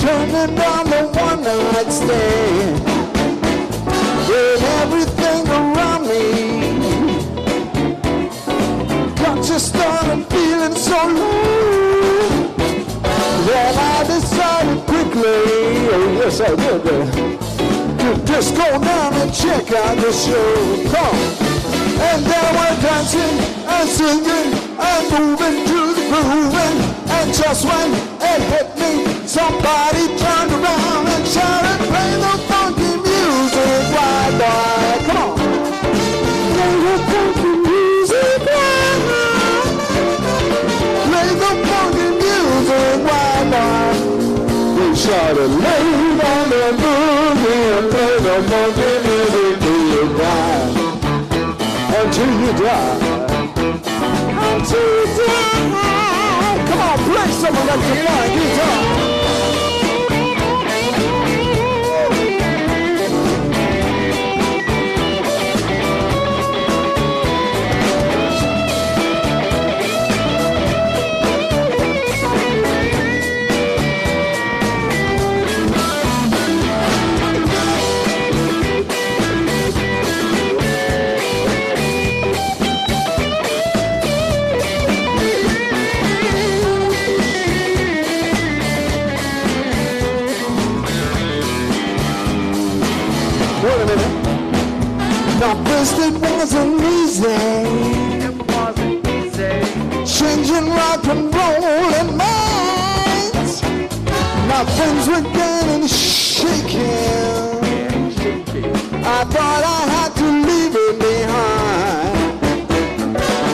turning down the one-night stand. With everything around me, got you started feeling so low that I decided quickly, oh yes I did, to just go down and check out the show. Come on. And there we're dancing and singing and moving to the grooving. And just when it hit me, somebody turned around and shouted, play the funky music, right boy. Come on. Play the funky music, right boy. Play the funky music, right boy. They shouted, lay down the boogie and play the funky music till you die. Until you die. Until you die. Come on, play some of that flying guitar. Wait a minute. Now first it wasn't easy. Changing rock and roll and minds. Now things were getting shaking. I thought I had to leave it behind.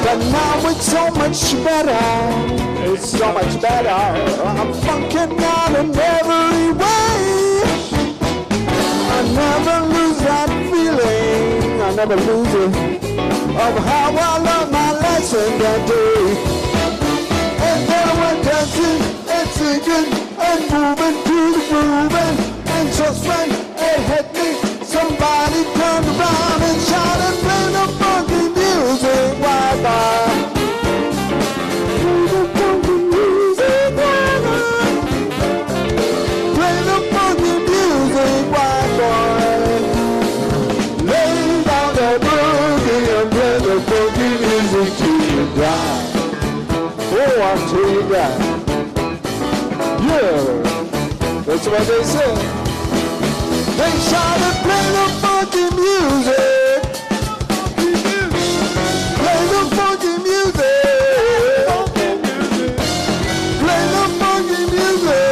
But now it's so much better. It's so much better. I'm funking out in every way. I never lose that feeling, I never lose it, of how I learned my lesson that day. And then I went dancing and singing and moving to the grooving. And just when it hit me, somebody turned around and shouted, play the funky music, why bye? Play the funky music, why bye? Play the funky music, why boy? Lay down that boogie and play the funky music till you die. Oh, until you die. Yeah, that's what they said. They shouted, play the funky music. Play the funky music. Play the funky music.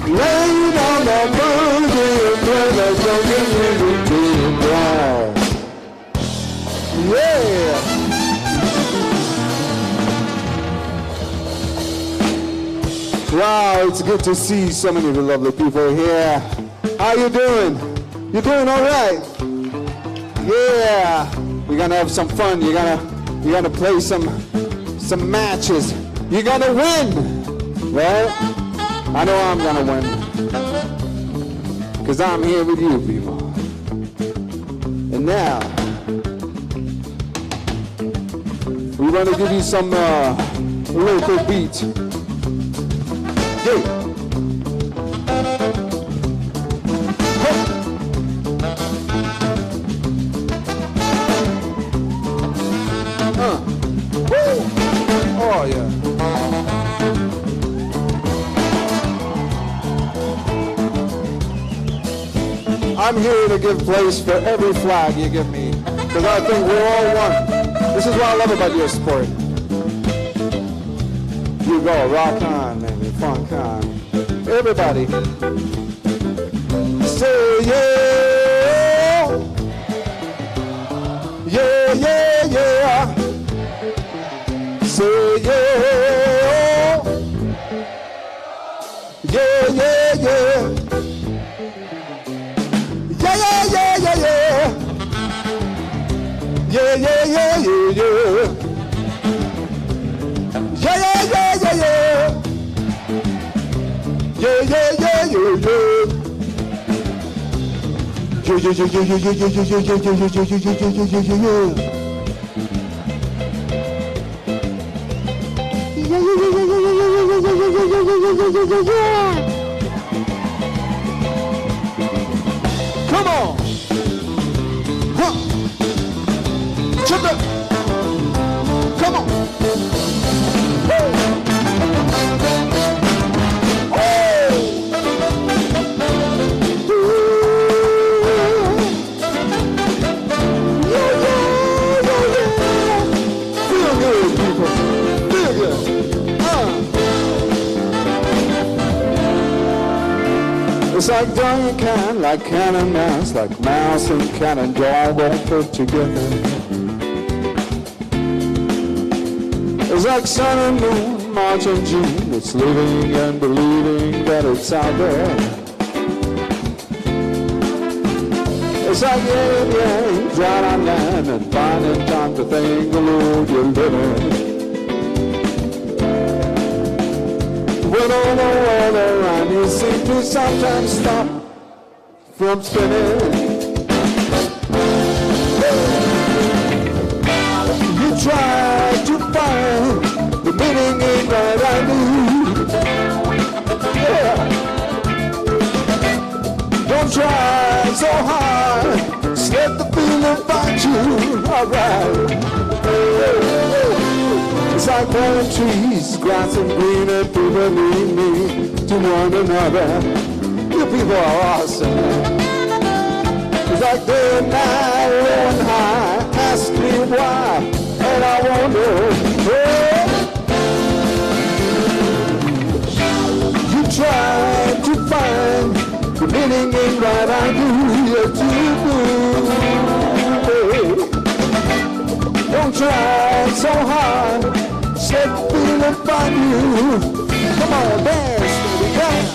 Lay down that boogie and play the funky music till you die. Yeah. Wow, it's good to see so many of the lovely people here. How you doing? You doing all right? Yeah. We're gonna have some fun. You're gonna play some matches. You're gonna win, right? I know I'm gonna win, cause I'm here with you, people. And now we want to give you some local beat. Yeah. Woo. Oh yeah. I'm here to give place for every flag you give me, because I think we're all one. This is what I love about your sport. You go, rock on, baby, funk on. Everybody. Say yeah. Yeah, yeah, yeah. Say yeah. Yeah, yeah, yeah. Yeah, yeah, yeah, yeah, yeah. Yeah, yeah, yeah, yeah, yeah. Yeah, yeah, yeah, yeah, yeah. Yeah, yeah, yeah, yeah, yeah. Yeah, yeah, yeah, yeah, yeah, yeah, yeah, yeah, yeah, yeah, yeah, yeah, yeah, yeah, yeah, yeah. yeah, yeah. Come on. Huh. Chip it. Come on. Woo. Oh. It's like dog can, like cat and mouse, like mouse and cat and dog all put together. It's like sun and moon, March and June. It's living and believing that it's out there. It's like yin and yang, dry on land, and finding time to thank the Lord you're living. When all the world around you seems to sometimes stop from spinning. You try to find the meaning in what I need. Yeah. Don't try so hard, just let the feeling find you. Alright. It's like falling trees, grass and green, and people need me to one another. You people are awesome. It's like day and night, low and high. Ask me why, and I wonder. You try to find the meaning in what I do. Yes, you do. Don't try so hard. Set feeling find you. Come on, dance, baby, dance.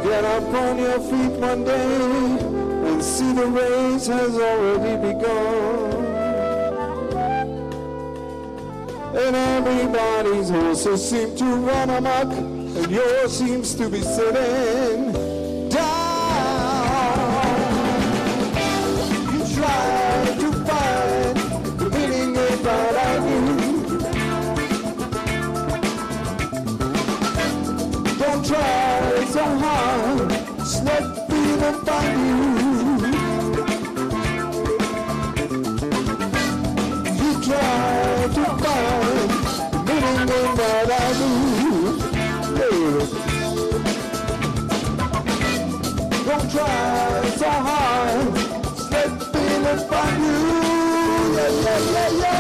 Get up on your feet one day and see the race has already begun. And everybody's horses seem to run amok, and yours seems to be sitting down. You try to find the meaning in what I do. Don't try so hard, just let feeling find you. You try to find meaning in what I do. Baby. Don't try so hard, just let feeling find you. Yeah, yeah, yeah, yeah.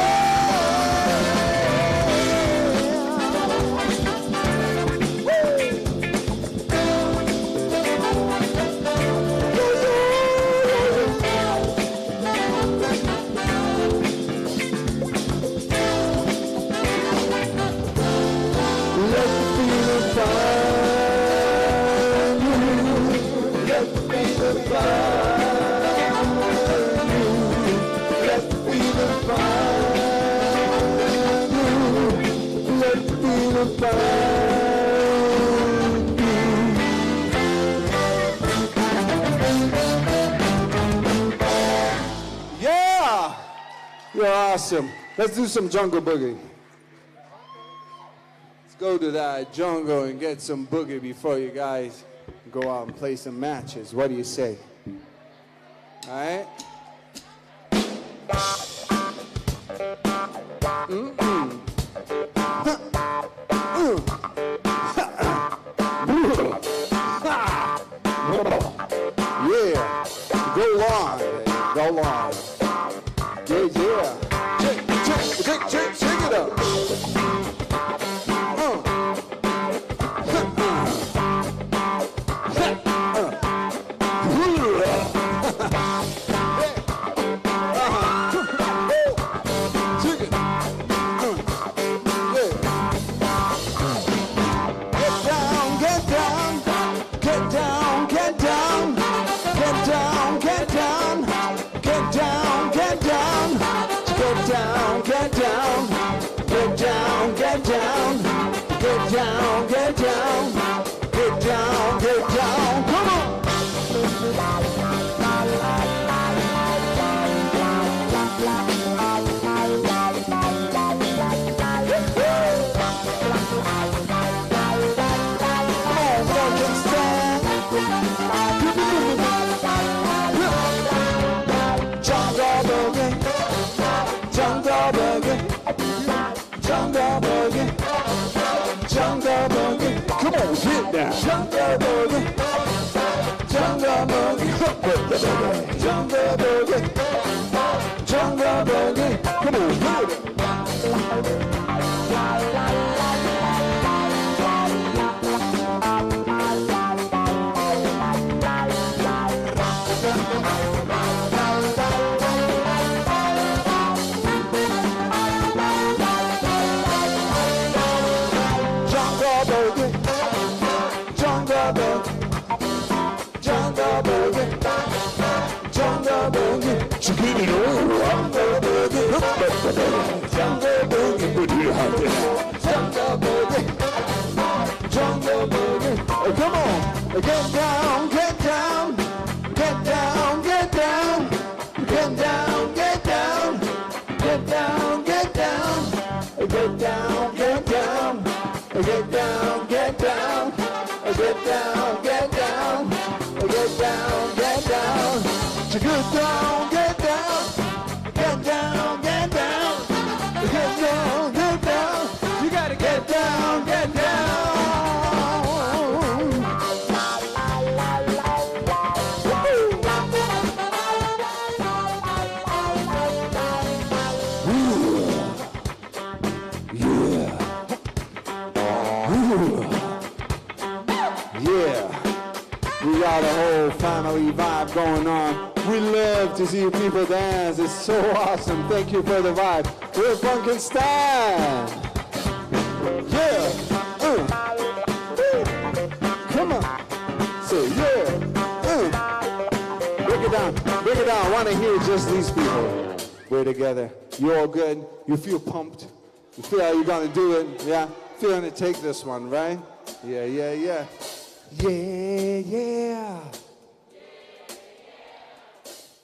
Yeah! You're awesome. Let's do some jungle boogie. Let's go to that jungle and get some boogie before you guys go out and play some matches. What do you say? All right? Yeah, go on, go on. Yeah, yeah. Shake it up. jungle boogie, jungle boogie, jungle boogie, jungle boogie. Come on, hit it. Get it on, jungle boogie, jungle boogie, put it out there. Jungle boogie, jungle boogie. Oh, come on, get down, get down, get down, get down, get down, get down, get down, get down, get down, get down, get down, get down, get down, get down, get down, get down, get down. Got a whole family vibe going on. We love to see people dance. It's so awesome. Thank you for the vibe. We're Funkenstein. Yeah. Come on. Say yeah. Break it down. Break it down. I want to hear just these people. We're together. You all good? You feel pumped? You feel like you're gonna do it? Yeah. Feeling to take this one, right? Yeah, yeah, yeah. Yeah, yeah.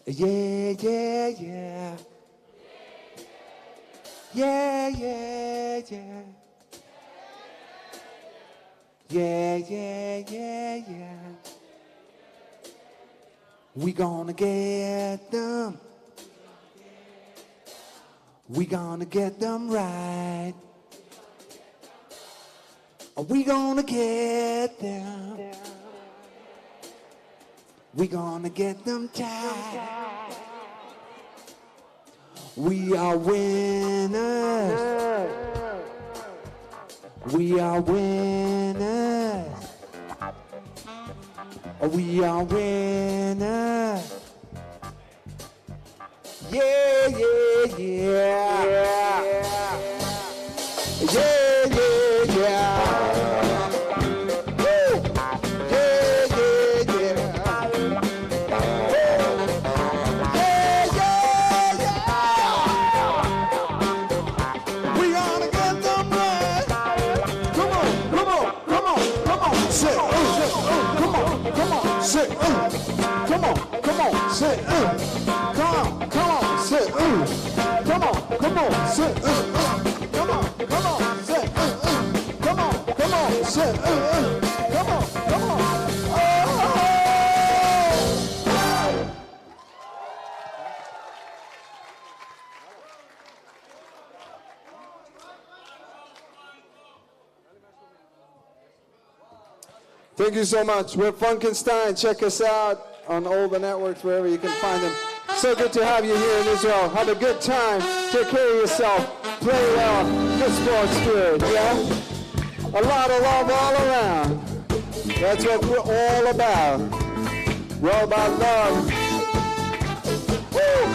Yeah, yeah, yeah. Yeah, yeah, yeah. Yeah, yeah, yeah, yeah. We gonna get them. We gonna get them right. We gonna get them. We gonna get them tight. We are winners. We are winners. We are winners. Yeah, yeah, yeah. Yeah, yeah, yeah. Sit, come on, come on, sit, come on, sit, come on, sit, come on, sit, come on, sit, come on, oh! Thank you so much. We're Funkenstein. Check us out on all the networks, wherever you can find them. So good to have you here in Israel. Have a good time. Take care of yourself. Play well. Good sports spirit, yeah? A lot of love all around. That's what we're all about. We're all about love. Woo!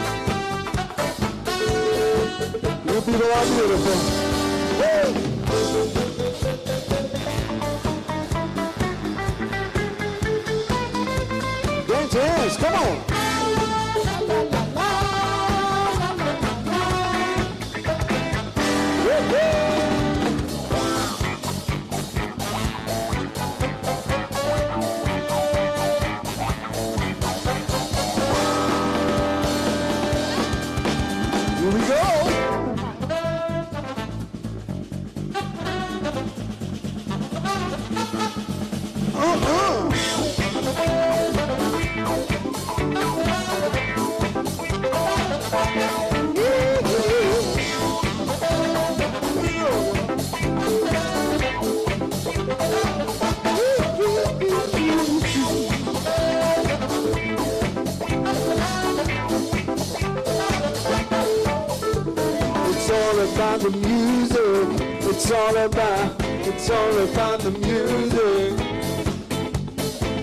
You people are beautiful. Woo! Dance, come on. Here we go. about the music. It's all about the music.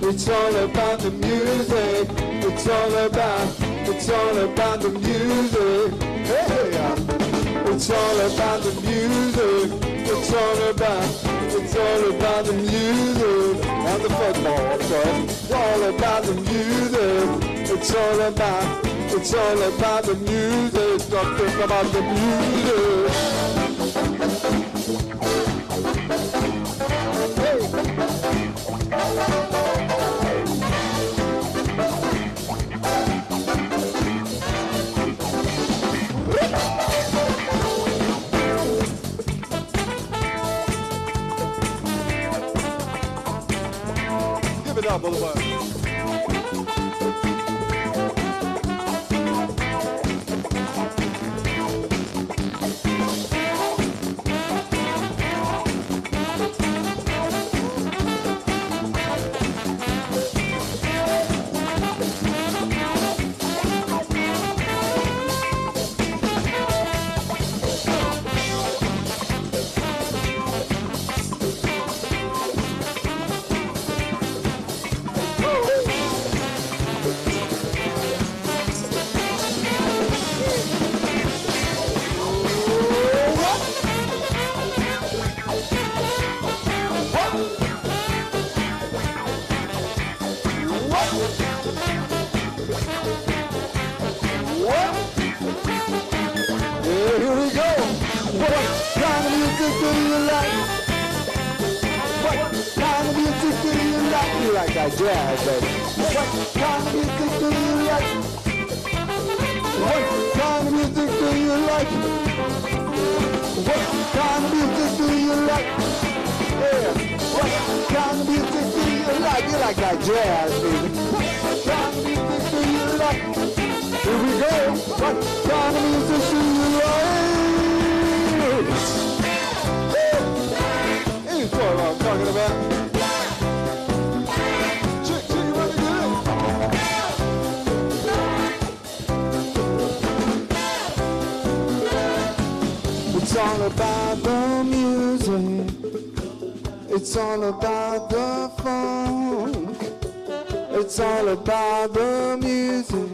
It's all about the music. It's all about the music. Hey, it's all about the music. It's all about the music. And the football, but it's all about the music. It's all about the music. Don't think about the music. Give it up, Boulevard. That jazz, baby. What kind of music do you like? What kind of music do you like? What kind of music do you like? Yeah. What kind of music do you like? You like that jazz, baby. What kind of music do you like? Here we go. What kind of music do you like? Here's what I'm talking about. It's all about the music. It's all about the funk. It's all about the music.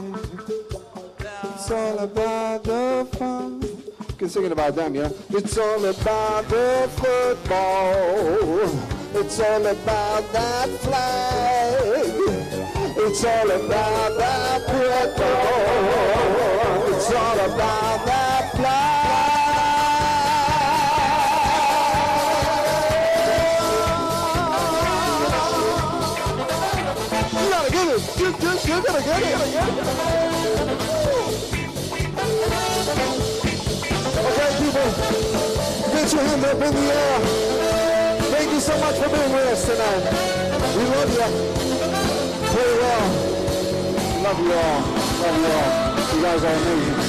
It's all about the funk. You can sing it about them, yeah? It's all about the football. It's all about that flag. It's all about that football. It's all about that flag. You're gonna get it. Okay, people, get your hand up in the air. Thank you so much for being with us tonight. We love you. Play well. Love you all. Love you all. You guys are amazing.